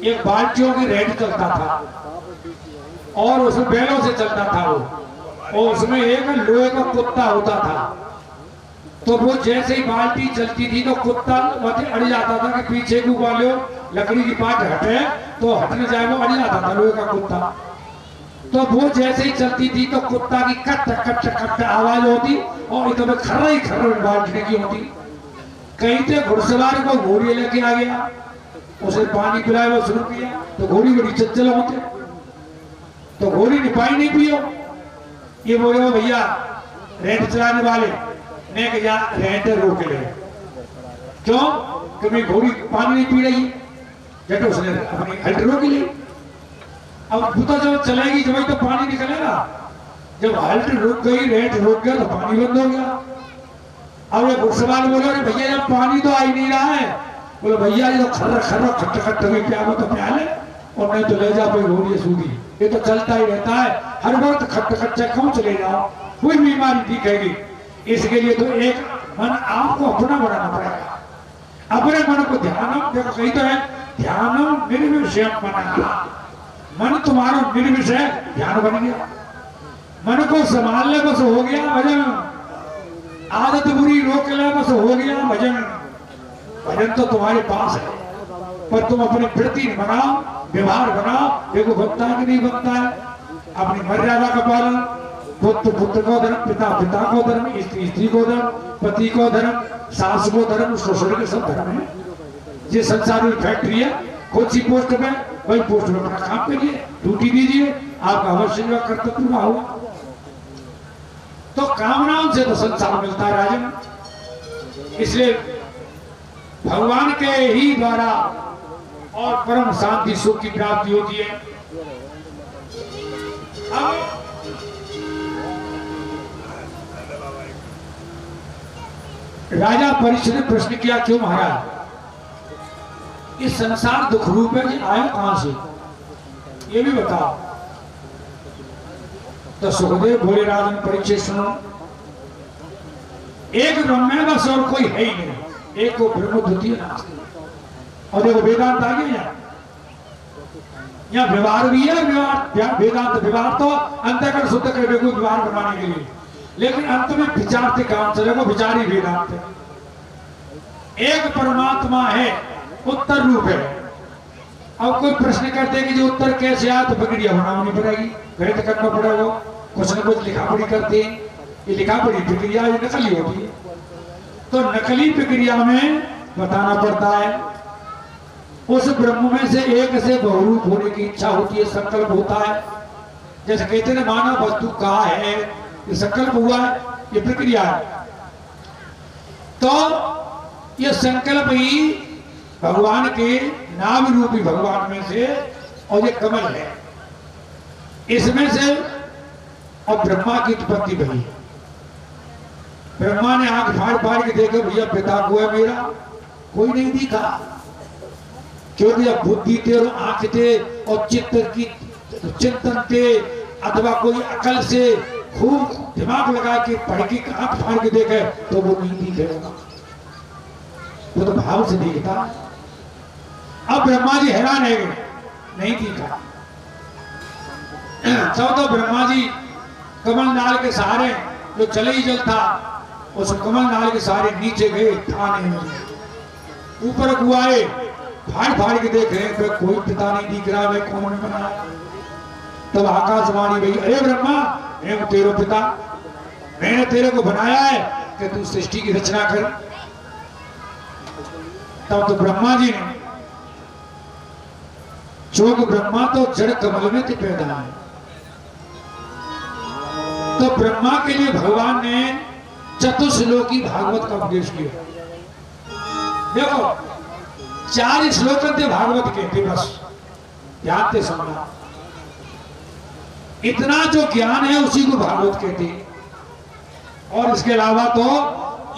एक बाल्टियों की रेट चलता था, और उसमें बैलों से चलता था वो, और उसमें एक लोहे का कुत्ता होता था। तो वो जैसे ही बाल्टी चलती थी तो कुत्ता वहां अड़ जाता था कि पीछे को वाले लकड़ी की पाट हटे तो हटने जाए, वो अड़ जाता था लोहे का कुत्ता। तो वो जैसे ही चलती थी तो कुत्ता की कट कट कट आवाज होती, और एकदम खर्र बाल्टी की होती। कहीं से घुड़सवार को घोड़ी लेके आ गया, उसे पानी पिलाया, वो शुरू किया, तो घोड़ी बड़ी चंचल होते, तो घोड़ी ने पानी नहीं पियो। ये बोले भैया रेंट चलाने वाले ने कहा रेंट रोक ले, क्यों? क्योंकि घोड़ी पानी नहीं पी रही, जब उसने अपनी हल्ट रोक ली। अब बुता जब चलेगी जब तो पानी निकलेगा, जब हल्ट रुक गई, रेंट रुक गया तो पानी बंद हो गया। अब ये घुड़सवार बोले अरे भैया जब पानी तो आ ही नहीं रहा है, बोले भैया ये तो खर्र खर्र खट्ट खट्ट में क्या तो प्याले, और नहीं तो ले जा कोई घोड़ी सूधी, ये तो चलता ही रहता है, हर वक्त खट्ट खट्टा क्यों चले जाओ, कोई बीमारी दिखेगी। इसके लिए तो एक मन आपको अपना बनाना पड़ेगा, अपने मन को ध्यान। देखो कहीं तो है ध्यान निर्विषय मना, मन तुम्हारा निर्विषय ध्यान बन गया, मन को संभालने बस हो गया भजन, आदत बुरी रोक ले बस हो गया भजन। भजन तो तुम्हारे पास है, पर तुम अपनी वृत्ति बनाओ, व्यवहार बनाओ, देखो बनता है कि नहीं बनता है। अपनी मर्यादा का पालन, पुत्र पुत्र को धर्म, पिता पिता को धर्म, स्त्री स्त्री को धर्म, पति को धर्म, सास को धर्म, ससुर के सब धर्म है। ये संसार में फैक्ट्री है, कौन सी पोस्ट में, वही पोस्ट में अपना काम करिए, ड्यूटी दीजिए, आपका अवश्य कर्तव्य पूरा होगा। तो कामनाओं से तो संसार मिलता है राजन, इसलिए भगवान के ही द्वारा और परम शांति सुख की प्राप्ति होती है। राजा परीक्षित ने प्रश्न किया क्यों महाराज इस संसार दुख रूप है कि आया कहां से, ये भी बताओ। तो सुखदेव बोले राजन परीक्षित सुनो, एक ब्रह्म है बस और कोई है ही नहीं, एक को ब्रह्म द्वितीय नास्ति। और देखो वेदांत आ गया, यहाँ व्यवहार भी है, व्यवहार वेदांत व्यवहार तो अंतःकरण शुद्ध करने को व्यवहार बनाने के लिए, लेकिन अंत में विचार से काम चलेगा, विचार ही वेदांत है। एक परमात्मा है, उत्तर रूप है। अब कोई प्रश्न करते कि जो उत्तर कैसे आया, तो प्रक्रिया बनानी पड़ेगी, गणित करना पड़ेगा, कुछ न कुछ लिखा पढ़ी करते हैं। ये लिखा पढ़ी प्रक्रिया ये नकली होती है, तो नकली प्रक्रिया में बताना पड़ता है। उस ब्रह्म में से एक से बहुरूप होने की इच्छा होती है, संकल्प होता है। जैसे कहते हैं मानव वस्तु कहा है, ये संकल्प हुआ है, ये प्रक्रिया है। तो ये संकल्प ही भगवान के नाम रूपी भगवान में से, और ये कमल है, इसमें से और ब्रह्मा की उत्पत्ति भई। ब्रह्मा ने आंख फाड़ फाड़ के देखे, भैया पिता को है मेरा, कोई नहीं दिखा, क्योंकि अब बुद्धि थे और आंख थे और चित्त की चिंतन थे, अथवा कोई अकल से खूब दिमाग लगा के पढ़ के आंख फाड़ के देखे तो वो नहीं दिखेगा, वो तो भाव से दिखता। अब ब्रह्मा जी हैरान है, नहीं दिखा। तो ब्रह्मा जी कमल नाल के सहारे, जो चले ही जल था, उस कमल नाल के सहारे नीचे गए, था नहीं मिले। ऊपर गुआए फाड़ फाड़ के देख रहे हैं, कोई पिता नहीं दिख रहा, मैं कौन ने बनाया। तब आकाशवाणी गई, अरे ब्रह्मा, मैं हूं तेरा पिता, मैंने तेरे को बनाया है कि तू सृष्टि की रचना कर। तब तो ब्रह्मा जी ने, चूंकि ब्रह्मा तो जड़ कमल में थे पैदा है, तो ब्रह्मा के लिए भगवान ने चतुश्लोकी भागवत का उपदेश किया। देखो 4 श्लोक थे भागवत के, थे बस, ध्यान से सुनना। इतना जो ज्ञान है उसी को भागवत कहते हैं, और इसके अलावा तो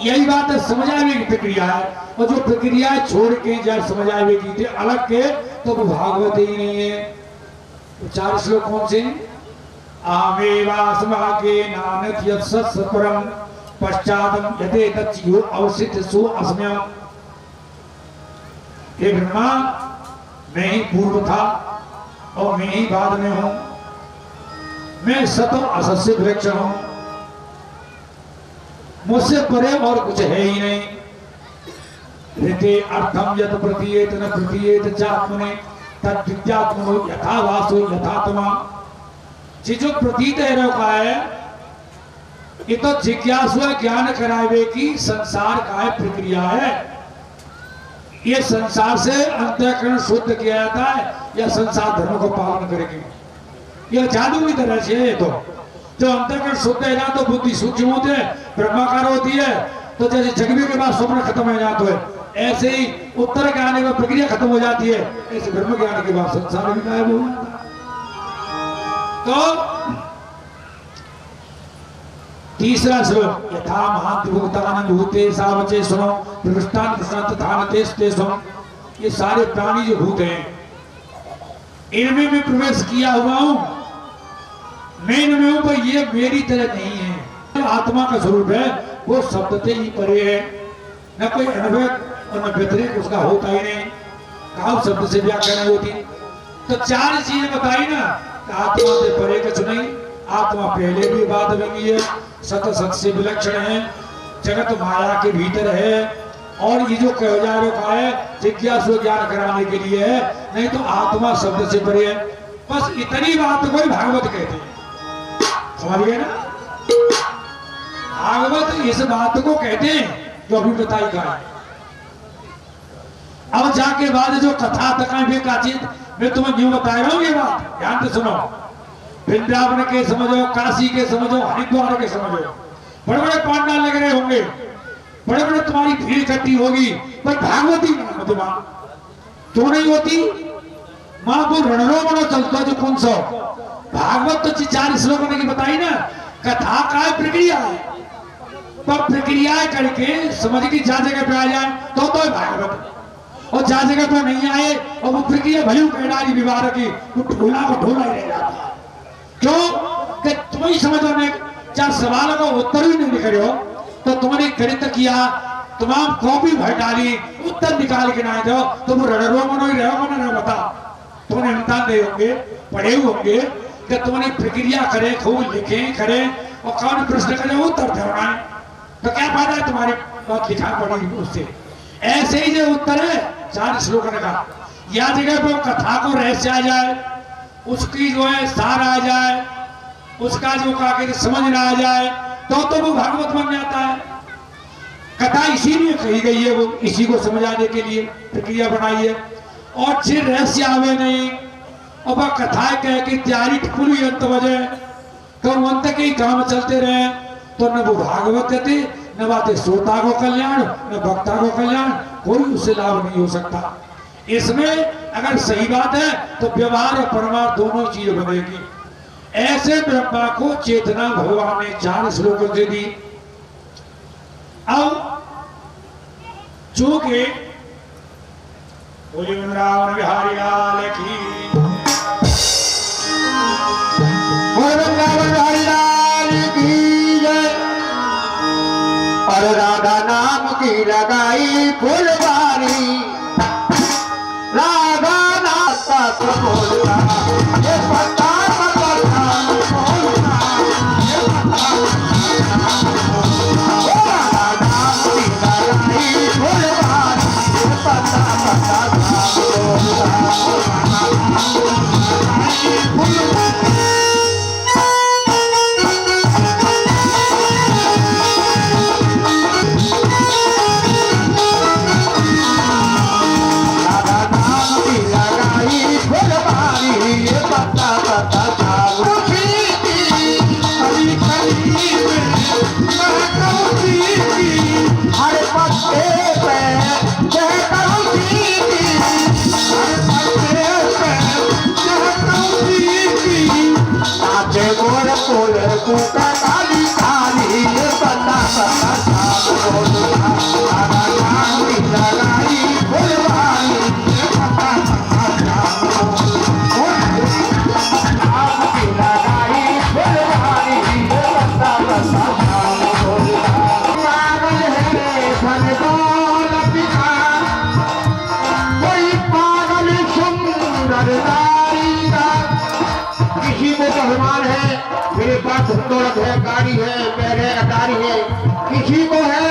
यही बात है, समझ आने की प्रक्रिया है, और जो प्रक्रिया छोड़ के जब समझ आने की थी अलग के, तो वो भागवत ही नहीं है। तो 4 श्लोक कौन से? आमेवास्माके नानत यत्सत्सपरम पश्चातम यदे तच्चियो अवसित सो अस्म्यम। हे ब्रह्मा, मैं ही पूर्व था और मैं ही बाद में हूं, मैं सत और असत से वृक्ष हूं, मुझसे परे और कुछ है ही नहीं। ऋते अर्थम यत प्रतीयेत न प्रतीयेत चात्मने तद विद्यात्मनो यथा वासो यथात्मा। जो प्रतीत है रोका है, ये तो जिज्ञासु ज्ञान करावे की संसार का है, प्रक्रिया है। ये संसार से अंतःकरण शुद्ध किया जाता है, या संसार धर्म को पालन करेगी। यह जादू की तरह से है। तो जो अंतःकरण शुद्ध है ना, तो बुद्धि सूक्ष्म होती है, ब्रह्माकार होती है। तो जैसे जगने के बाद स्वप्न खत्म हो जाता है, ऐसे ही उत्तर के आने में प्रक्रिया खत्म हो जाती है, ऐसे ब्रह्म ज्ञान के बाद संसार भी गायब हो जाता है। तो तीसरा श्लोक, यथा महाभूतानि भूते सावचे सुनो प्रविष्टान कृष्णते सुनो। ये सारे प्राणी जो भूत हैं, इनमें मैं प्रवेश किया हुआ हूं, मैं इनमें हूं, पर ये मेरी तरह नहीं है। तो आत्मा का स्वरूप है, वो शब्द से ही परे है, न कोई अनुभव और न व्यतिरिक्त उसका होता ही नहीं। कहा शब्द से व्याख्या नहीं होती। तो 4 चीजें बताई ना, आत्मा से परे कुछ नहीं, आत्मा पहले भी बाद में भी है, सत सत से विलक्षण है, जगत माया के भीतर है, और ये जो कह जा रहा है जिज्ञासु ज्ञान कराने के लिए है, नहीं तो आत्मा शब्द से परे है। बस इतनी बात को ही भागवत कहते हैं, समझ गए ना। भागवत इस बात को कहते हैं जो अभी बताई का है। अब जाके बाद जो कथा तका बेकाचित, मैं तुम्हें न्यू बता रहा हूं ये बात, ध्यान से सुनो। वृंदावन के समझो, काशी के समझो, हरिद्वार के समझो, बड़े बड़े पांडाल लग रहे होंगे, बड़े बड़े तुम्हारी भीड़ इकट्ठी होगी, पर भागवती नहीं मां क्यों नहीं होती? मां वो रणरो बनो चलता जो कौन सा भागवत तो 4 श्लोक की बताई ना, कथा का है, प्रक्रिया है, पर प्रक्रिया करके समझ की जा जगह पे आ जाए तो भागवत, और जा जगह पे नहीं आए और वो प्रक्रिया भली कहनारी विवाह की, वो ढोला को ढोला ही रह जाता। क्यों कि तुम्हें समझ में 4 सवालों का उत्तर भी नहीं निकले हो, तो तुमने गणित किया, तमाम कॉपी भर डाली, उत्तर निकाल के ना दो, तो वो रणरोमन ही रहो ना बता। तुमने इम्तिहान दे होंगे, पढ़े हुए होंगे कि तुमने प्रक्रिया करे, खूब लिखे करे और कौन प्रश्न करे उत्तर देना, तो क्या फायदा है तुम्हारी बात लिखा पड़ी उससे। ऐसे ही जो उत्तर है 4 श्लोक का, या जगह पे कथा को रहस्य आ जाए, उसकी जो है सार आ जाए, उसका जो कागज समझ ना आ जाए, तो वो भागवत बन जाता है। कथा इसीलिए कही गई है, वो इसी को समझाने के लिए प्रक्रिया बनाई है। और फिर रहस्य आवे नहीं और वह कथा कह के तैयारी पूरी अंत बजे तो अंत के ही काम चलते रहे, तो न वो भागवत थे, न बातें श्रोता को कल्याण, न भक्ता को कल्याण, कोई उससे लाभ नहीं हो सकता। इसमें अगर सही बात है तो व्यवहार और परमार्थ दोनों चीज बनेगी। ऐसे ब्रह्मा को चेतना भगवान ने 4 श्लोकों से दी। अब चूंकि बोले वृंदावन बिहारी लाल की, वृंदावन बिहारी लाल की जय। और राधा नाम की लगाई फुलवारी, राधा नाम तक बोलता ये पता बोलता, ये राधा नाम की लगाई फुलवारी, ये पता काली काली पता पता लगाई फुलवारी, मेरे पास दौलत है, गाड़ी है, पैर है, अटारी है, किसी को है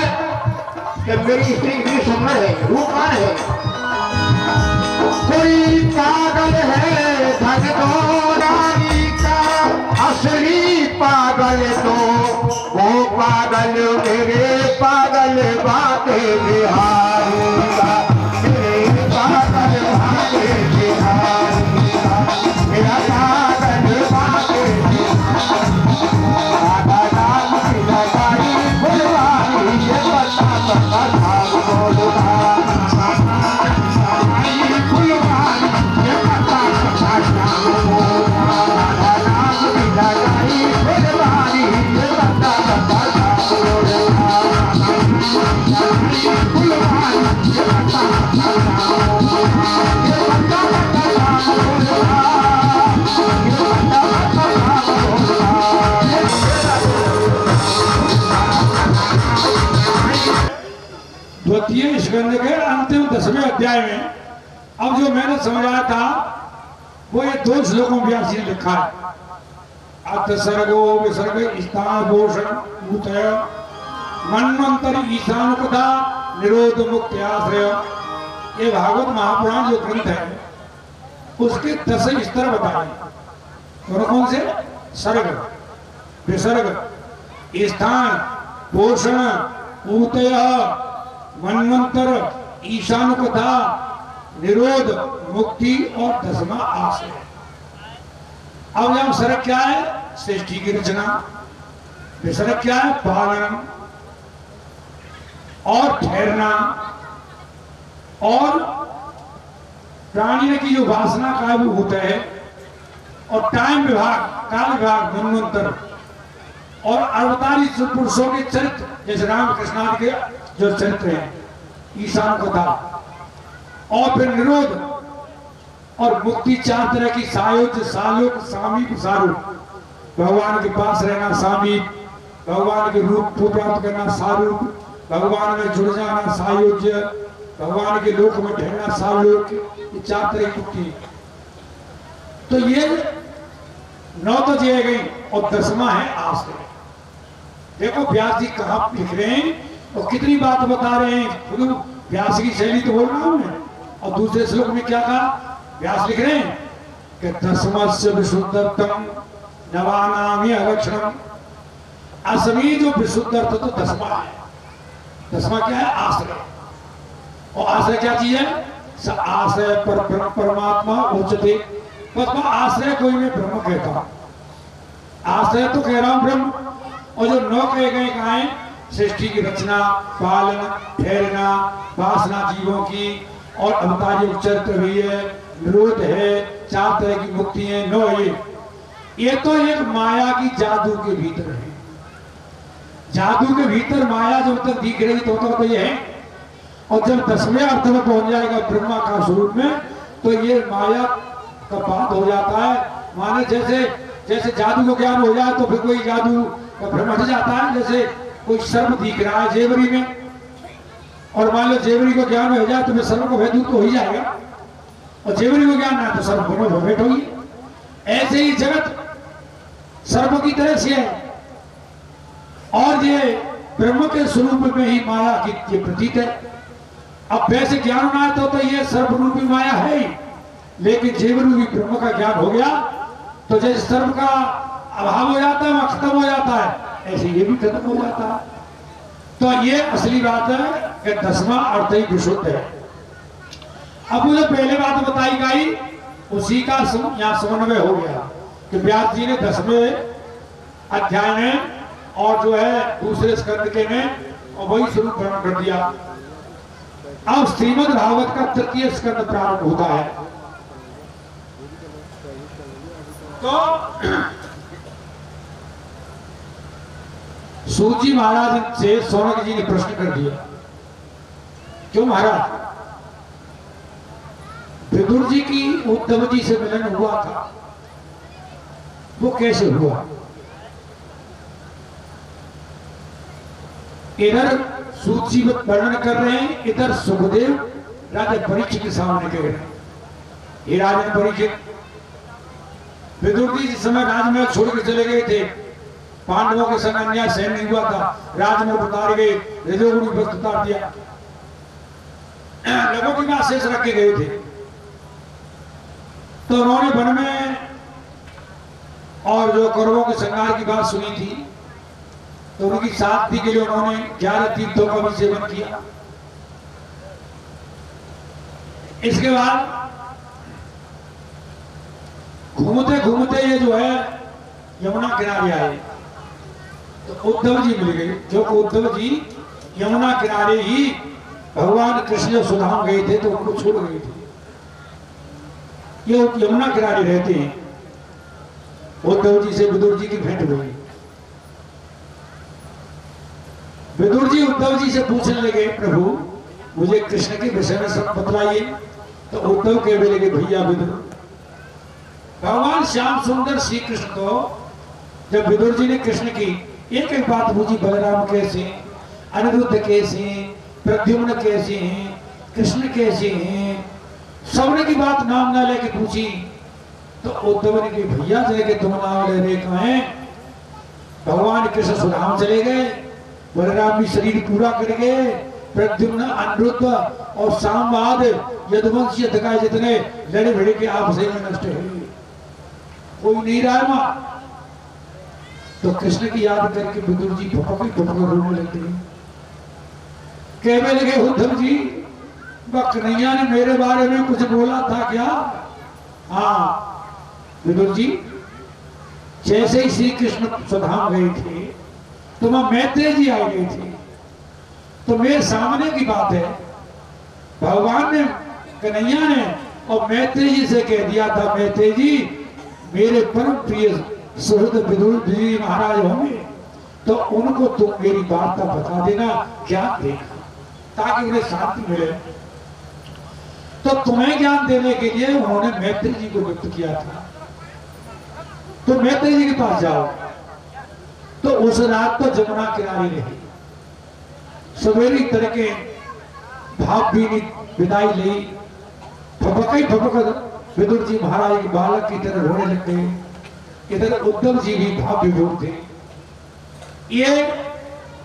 कि मेरी स्त्री इतनी सुंदर है, रूपवान है। कोई पागल है धन दौरानी का, असली पागल तो वो पागल मेरे पागल बाते बिहारी का, मेरे पागल बाते बिहारी का, मेरा पागल बाते द्वितीय स्कंद के अंतिम 10वें अध्याय में अब जो मैंने समझाया था वो ये 2 श्लोकों में व्यास जी ने लिखा है। अथ सर्गो विसर्ग स्थान भूषण भूतय मन्वंतरी ईशानुपदा निरोध मुक्ति आश्रय। ये भागवत महापुराण जो ग्रंथ है उसके 10 स्तर बताए। कौन से? सर्ग, विसर्ग, स्थान, पोषण, ऊतय, मन्वंतर, ईशानुपदा, निरोध, मुक्ति और 10वां आश्रय। अब यहां सर्ग क्या है? सृष्टि की रचना। विसर्ग क्या है? पालन और ठहरना और प्राणी की जो वासना का वो होता है, और टाइम विभाग, काल विभाग, मन्वंतर और अवतारी पुरुषों के चरित्र जैसे राम कृष्ण आदि के जो चरित्र हैं, ईशान कथा, और फिर निरोध और मुक्ति। 4 तरह की सायुज, सालोक, सामीप, सारूप। भगवान के पास रहना सामीप, भगवान के रूप को प्राप्त करना सारूप, भगवान में जुड़ जाना सायुज्य, भगवान के लोक में ठहरना सालोक। ये 4 तरह की मुक्ति। तो ये 9 तो जिए गई और 10वां है आश्रय। देखो व्यास जी कहां लिख रहे हैं और कितनी बात बता रहे हैं। व्यास की शैली तो बोल रहा हूं मैं। और दूसरे श्लोक में क्या कहा व्यास लिख रहे हैं कि 10मस्य विशुद्धतम नवानामि अलक्षणम। असली जो विशुद्ध अर्थ तो 10वां है। 10वां क्या है आश्रय। और आश्रय क्या चीज है स आश्रय पर ब्रह्म परमात्मा उच्चते। बस आश्रय कोई मैं ब्रह्म कहता हूं। आश्रय तो कह रहा हूं ब्रह्म। और जो 9 कहे गए कहा है सृष्टि की रचना पालन ठहरना वासना जीवों की और अवतारी चरित्र भी है निरोध है 4 तरह की मुक्ति है 9 ये तो एक माया की जादू के भीतर है। जादू के भीतर माया जब तक दिख रही तो ये है। और जब 10वें अर्थ में पहुंच जाएगा ब्रह्मा का स्वरूप में तो ये माया का बात हो जाता है। माने जैसे जादू को ज्ञान हो जाए तो फिर कोई जादू का भ्रम हट जाता है। जैसे कोई सर्प दिख रहा है जेवरी में और मान लो जेवरी को ज्ञान हो जाए तो फिर सर्प को भयदूत तो हो ही जाएगा। और जेवरी को ज्ञान है तो सर्प को भयभीत होगी। ऐसे ही जगत सर्प की तरह से है और ये ब्रह्म के स्वरूप में ही माया की ये प्रतीत है। अब वैसे ज्ञान होना तो ये सर्प रूपी माया है ही। लेकिन जीव रूपी ब्रह्म का ज्ञान हो गया तो जैसे सर्प का अभाव हो जाता है खत्म हो जाता है ऐसे ये भी खत्म हो जाता है। तो ये असली बात है कि 10वां अर्थ ही विशुद्ध है। अब वो जो पहले बात बताई गई उसी का यहाँ समन्वय हो गया कि व्यास जी ने 10वें अध्याय में और जो है दूसरे स्कंद के में और वही स्वरूप वर्णन कर दिया। अब श्रीमद् भागवत का 3य स्कंद प्रारंभ होता है। तो सूजी महाराज से सौनक जी ने प्रश्न कर दिया क्यों महाराज विदुर जी की उद्धव जी से मिलन हुआ था वो कैसे हुआ। इधर सूत जी वर्णन कर रहे हैं इधर सुखदेव राजा परीक्षित के सामने कह रहे हैं हे राजन परीक्षित विदुर जी जिस समय राजमहल छोड़कर चले गए थे पांडवों के संग अन्याय सहन नहीं हुआ था राजमहल उतार गए रजोगुणी वस्त्र उतार दिया लोगों की बात शेष रख के गए थे। तो उन्होंने वन में और जो कौरवों के संहार की बात सुनी थी तो उनकी साथी के लिए उन्होंने 11 तीर्थों का भी सेवन किया। इसके बाद घूमते घूमते ये जो है यमुना किनारे आए तो उद्धव जी मिल गए जो उद्धव जी यमुना किनारे ही भगवान कृष्ण सुधाम गए थे तो उनको छोड़ गए थे। ये यमुना किनारे रहते हैं। उद्धव जी से विदुर जी की भेंट हुई। विदुर जी उद्धव जी से पूछने लगे प्रभु मुझे कृष्ण के विषय में सब बतलाइए। तो उद्धव कहने लगे भैया विदुर भगवान श्याम सुंदर श्री कृष्ण को जब विदुर जी ने कृष्ण की एक एक बात पूछी बलराम कैसे अनिरुद्ध कैसे प्रद्युम्न कैसे हैं कृष्ण कैसे हैं सबने की बात नाम ना लेके पूछी। तो उद्धव ने कहा भैया जाके तुम नाम ले रहे कहें भगवान कृष्ण सुधाम चले गए बलराम भी शरीर पूरा कर गए प्रद्युम्न अनिरुद्ध और सामवाद यदुवंश यदगाय जितने लड़े भिड़े के आपसे में नष्ट हुए कोई नहीं रहा वहां। तो कृष्ण की याद करके विदुर जी फपक रोने लगते हैं। कहने लगे उद्धव जी कन्हैया ने मेरे बारे में कुछ बोला था क्या। हाँ विदुर जी जैसे ही श्री कृष्ण सुधाम गए थे तो वहां मैत्रेय जी आ गए थे। तो मेरे सामने की बात है भगवान ने कन्हैया ने और मैत्रेय जी से कह दिया था मैत्रेय जी मेरे परम प्रिय सुहृद विदुर जी महाराज होंगे तो उनको तुम मेरी वार्ता बता देना ज्ञान देना ताकि उन्हें शांति मिले। तो तुम्हें ज्ञान देने के लिए उन्होंने मैत्रेय जी को नियुक्त किया था। तो मैत्रेय जी के पास जाओ। तो उस रात तो जमुना किनारे रही सवेरी तरह के भाव भी विदाई ली फपक विदुर जी महाराज एक बालक की तरह रोने लग गए। इधर उद्धव जी भी भाव विभोर थे। ये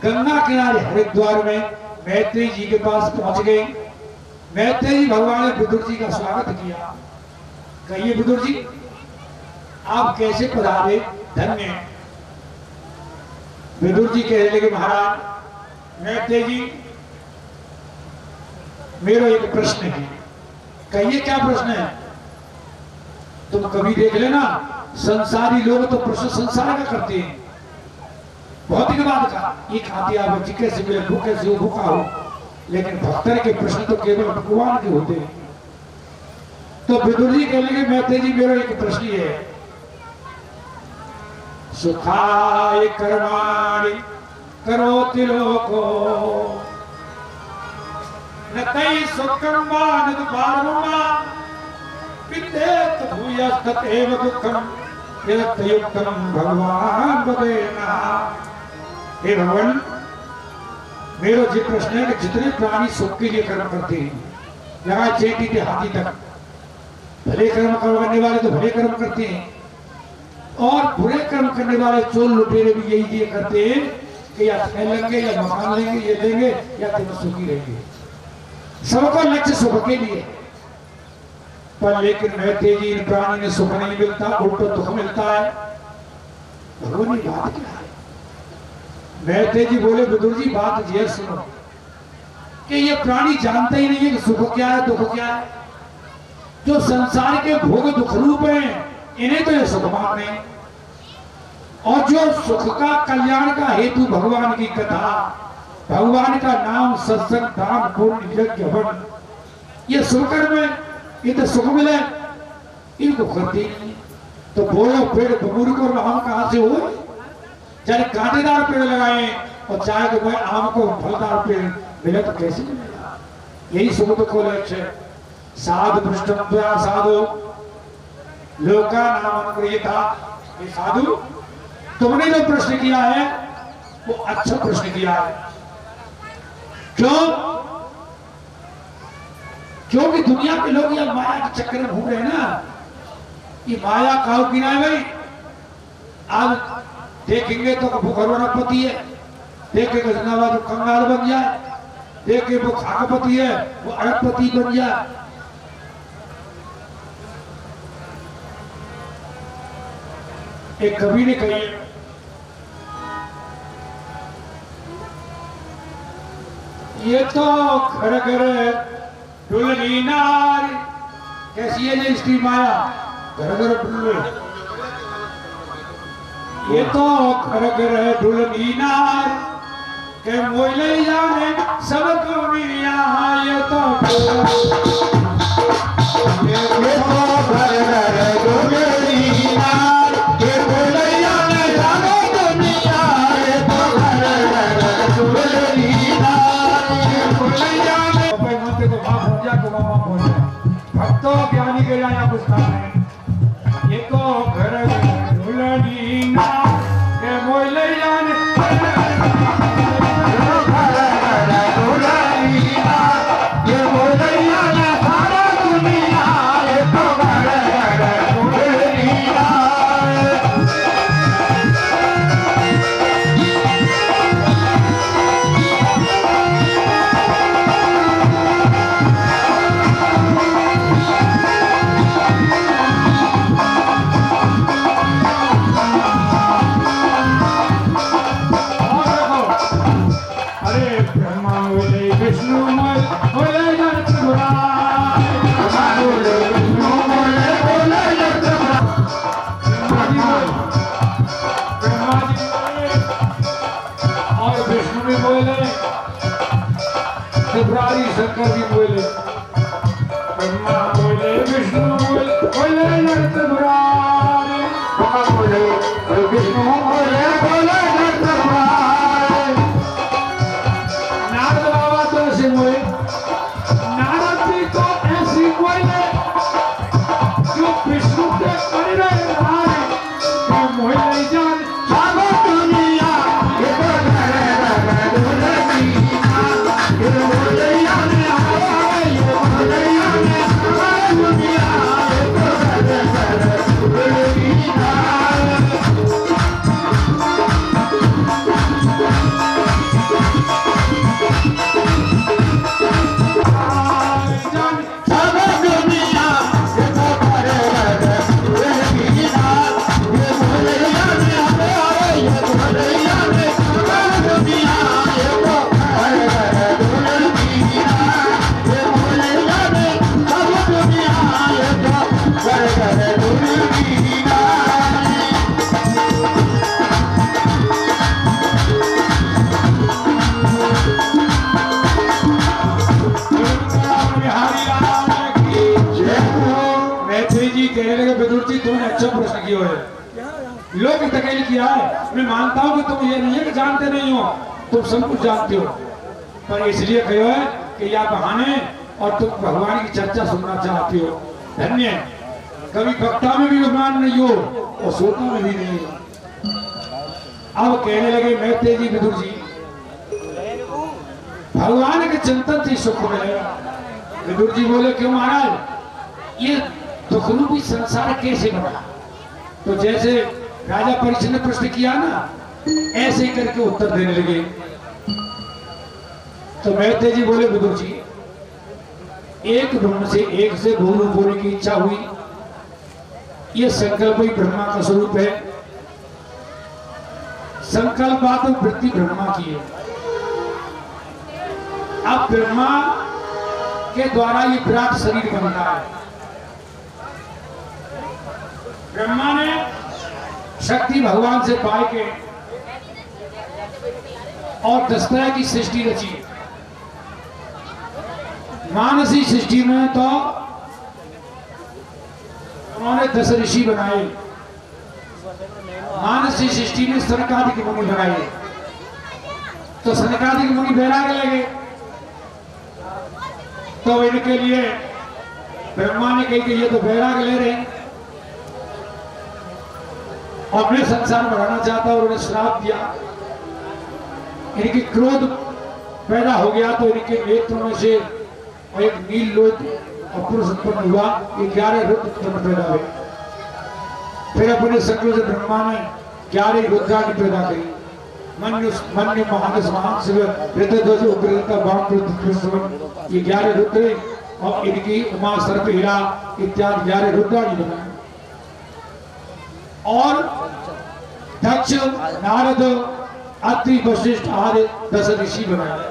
गंगा किनारे हरिद्वार में मैत्रेय जी के पास पहुंच गए। मैत्रेय जी भगवान ने विदुर जी का स्वागत किया। कहिए विदुर जी आप कैसे पधारे, धन्य। विदुर जी कहने लगे महाराज मैत्रेय जी मेरा एक प्रश्न है। कहिए क्या प्रश्न है। तुम कभी देख लेना संसारी लोग तो प्रश्न संसार का करते हैं, भौतिकवाद का, ये खाते आप बच्ची कैसे मिले, भूखे से भूखा हो, लेकिन भक्तर के प्रश्न तो केवल भगवान के होते हैं। तो विदुर जी कहने लगे मैत्रेय जी मेरा एक प्रश्न है। सुखाय कर्माणि करोति लोको न तै सुखं वा न दुःखं विद्येत भूयस्तथैव दुःखं यदयुक्तं भगवान वदेना। हे भगवान मेरा जी प्रश्न है कि जितने प्राणी सुख के लिए कर्म करते हैं, यहाँ चेटी के हाथी तक, भले कर्म करने वाले तो भले कर्म करते हैं और बुरे कर्म करने वाले चोर लुटेरे भी यही ये करते हैं कि या लेंगे या मकान लेंगे, ये लेंगे या तुम सुखी रहेंगे। सबका लक्ष्य सुख के लिए, पर लेकिन मैत्रेय जी इन प्राणी ने सुख नहीं मिलता, उल्टा दुख मिलता है। भगवान की बात क्या है। मैत्रेय जी बोले विदुर जी बात ये सुनो कि ये प्राणी जानते ही नहीं है कि सुख क्या है दुख क्या है। जो संसार के भोग दुख रूप हैं इन्हें तो ये सुख मानते हैं, और जो सुख का कल्याण का हेतु भगवान की कथा, भगवान का नाम, सत्संग, दान, पुण्य, यज्ञ, हवन, ये शुभ कर्म है, ये तो सुख मिले, इनको करते नहीं। तो बोलो पेड़ बबूल को आम कहां से हो। चाहे कांटेदार पेड़ लगाए और चाहे तो मैं आम को फलदार पेड़ मिले तो कैसे मिलेगा। यही सुख दुख को लक्ष्य। साधु पृष्ठम साधु लोका नाम अनुग्रहीता। ये साधु तुमने जो प्रश्न किया है वो अच्छा प्रश्न किया है। क्यों? क्योंकि दुनिया के लोग ये माया के चक्कर में घूम रहे हैं ना। ये माया काउ की ना है भाई। आज देखेंगे तो भूखरवाना पति है, देखेंगे जनावा तो कंगाल बन जाए, देखे वो खाकपति है वो अरबपति बन जाए। एक कवि ने कही ये तो घर घर डुलनी नार। कैसी है ये इसकी माया, घर घर डुले। ये तो घर घर डुलनी नार के मोले जाने सब दुनिया। ये तो घर घर डुलनी नार के मोले जाने सब दुनिया। ये तो घर घर डुलनी नार के मोले जाने मत को मां हो जा, को मां हो जा। भक्तों ज्ञानी के यहाँ कुछ काम है। ये तो घर डुलनी नार के मोले जाने शंकर जी बोले, ब्रह्मा बोले, विष्णु बोले, बोले नरत मुरारे। ब्रह्मा बोले, विष्णु बोले, बोले नरत मुरारे। नारद बाबा तो ऐसे बोले, नारद जी तो ऐसी बोले जो विष्णु के करे रहे कि मोहले जान सागो दुनिया। ये तो घर घर डुलनी नार के मोहले जाने आए। किया है, लोग धकेल किया है। मैं मानता हूं कि तुम ये नहीं है कि जानते नहीं हो, तुम सब कुछ जानते हो, पर इसलिए कहो है कि यह बहाने और तुम भगवान की चर्चा सुनना चाहते हो। धन्य कभी वक्ता में भी विद्वान नहीं हो और श्रोता में भी नहीं हो। अब कहने लगे मैत्रेय जी, विदुर जी, भगवान के चिंतन से सुख मिलेगा। विदुर जी बोले, क्यों महाराज, ये दुख रूपी संसार कैसे बना? तो जैसे राजा परीक्षित ने प्रश्न किया ना, ऐसे ही करके उत्तर देने लगे। तो मैत्रेय जी बोले, विदुर जी, एक ब्रह्म से एक से बहुरूप होने की इच्छा हुई, ये संकल्प ही ब्रह्मा का स्वरूप है। संकल्पात वृत्ति ब्रह्मा की है। अब ब्रह्मा के द्वारा ये विराट शरीर बनता है। ब्रह्मा ने शक्ति भगवान से पाए के और 10 तरह की सृष्टि रची। मानसी सृष्टि में तो उन्होंने 10 ऋषि बनाए। मानसी सृष्टि में सनकादिक मुनि बनाए। तो सनकादिक मुनि बैराग लगे, तो इनके लिए ब्रह्मा ने कही कि ये तो बैराग ले रहे हैं और मैं संसार बढ़ाना चाहता, और उन्हें श्राप दिया। इनकी क्रोध पैदा हो गया तो इनके नेत्रों में से एक नील लोक और पुरुष उत्पन्न हुआ, 11 रुद्र उत्पन्न पैदा हुए। फिर अपने संकल्प से ब्रह्मा ने 11 रुद्राणी पैदा करी। मन्यु महानस महान शिव ऋतध्वज उग्रता बाण कृष्ण, ये 11 रुद्र और इनकी उमा सर्प हीरा इत्यादि 11 रुद्राणी बनाए। और दक्ष, नारद, अत्रि, वशिष्ठ आदि 10 ऋषि बनाए।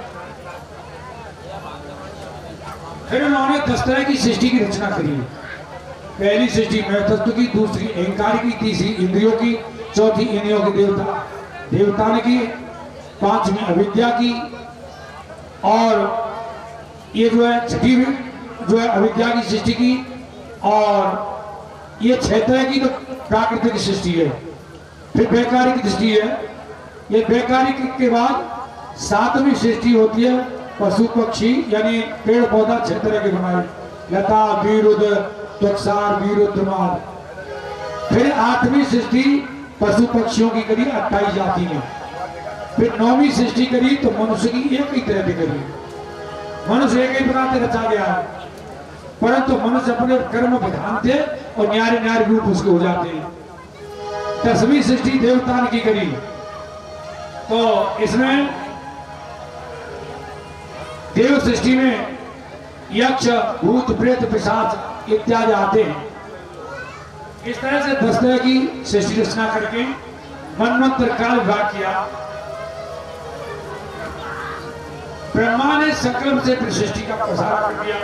फिर उन्होंने 10 तरह की सृष्टि की रचना करी। पहली सृष्टि महतत्व की, दूसरी अहंकार की, तीसरी इंद्रियों की, चौथी इंद्रियों की देवता ने की, 5वीं अविद्या की, और ये जो है छठी जो है अविद्या की सृष्टि की, और ये 6 तरह की तो प्राकृतिक सृष्टि है। फिर वैकारिक सृष्टि है। ये वैकारिक के बाद 7वीं सृष्टि होती है पशु पक्षी, यानी पेड़ पौधा 6 तरह के बनाए, लता, विरुद्ध, त्वक्सार, विरुद्ध, माद। फिर 8वीं सृष्टि पशु पक्षियों की करी, 28 जाति में। फिर 9वीं सृष्टि करी तो मनुष्य की एक ही तरह की करी। मनुष्य एक ही प्रकार से रचा गया है, परंतु मनुष्य अपने कर्म विधान थे और न्यारे न्यारे रूप उसके हो जाते हैं। 10वीं सृष्टि देवता ने की करी, तो इसमें देव सृष्टि में यक्ष, भूत, प्रेत, पिशाच इत्यादि आते हैं। इस तरह से 10 तरह की सृष्टि रचना करके मनवंतर काल विभाग किया। ब्रह्मा ने संकल्प से फिर सृष्टि का प्रसार कर दिया।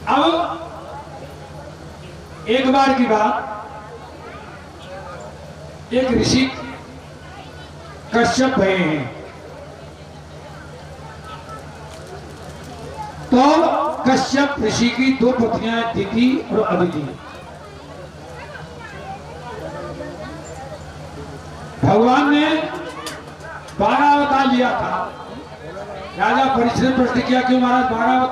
अब एक बार की बात, एक ऋषि कश्यप भये हैं। तो कश्यप ऋषि की 2 पत्नियां, दिति और अदिति। भगवान ने 12 अवतार लिया था। राजा परीक्षित ने प्रश्न किया, क्यों महाराज 12 अवतार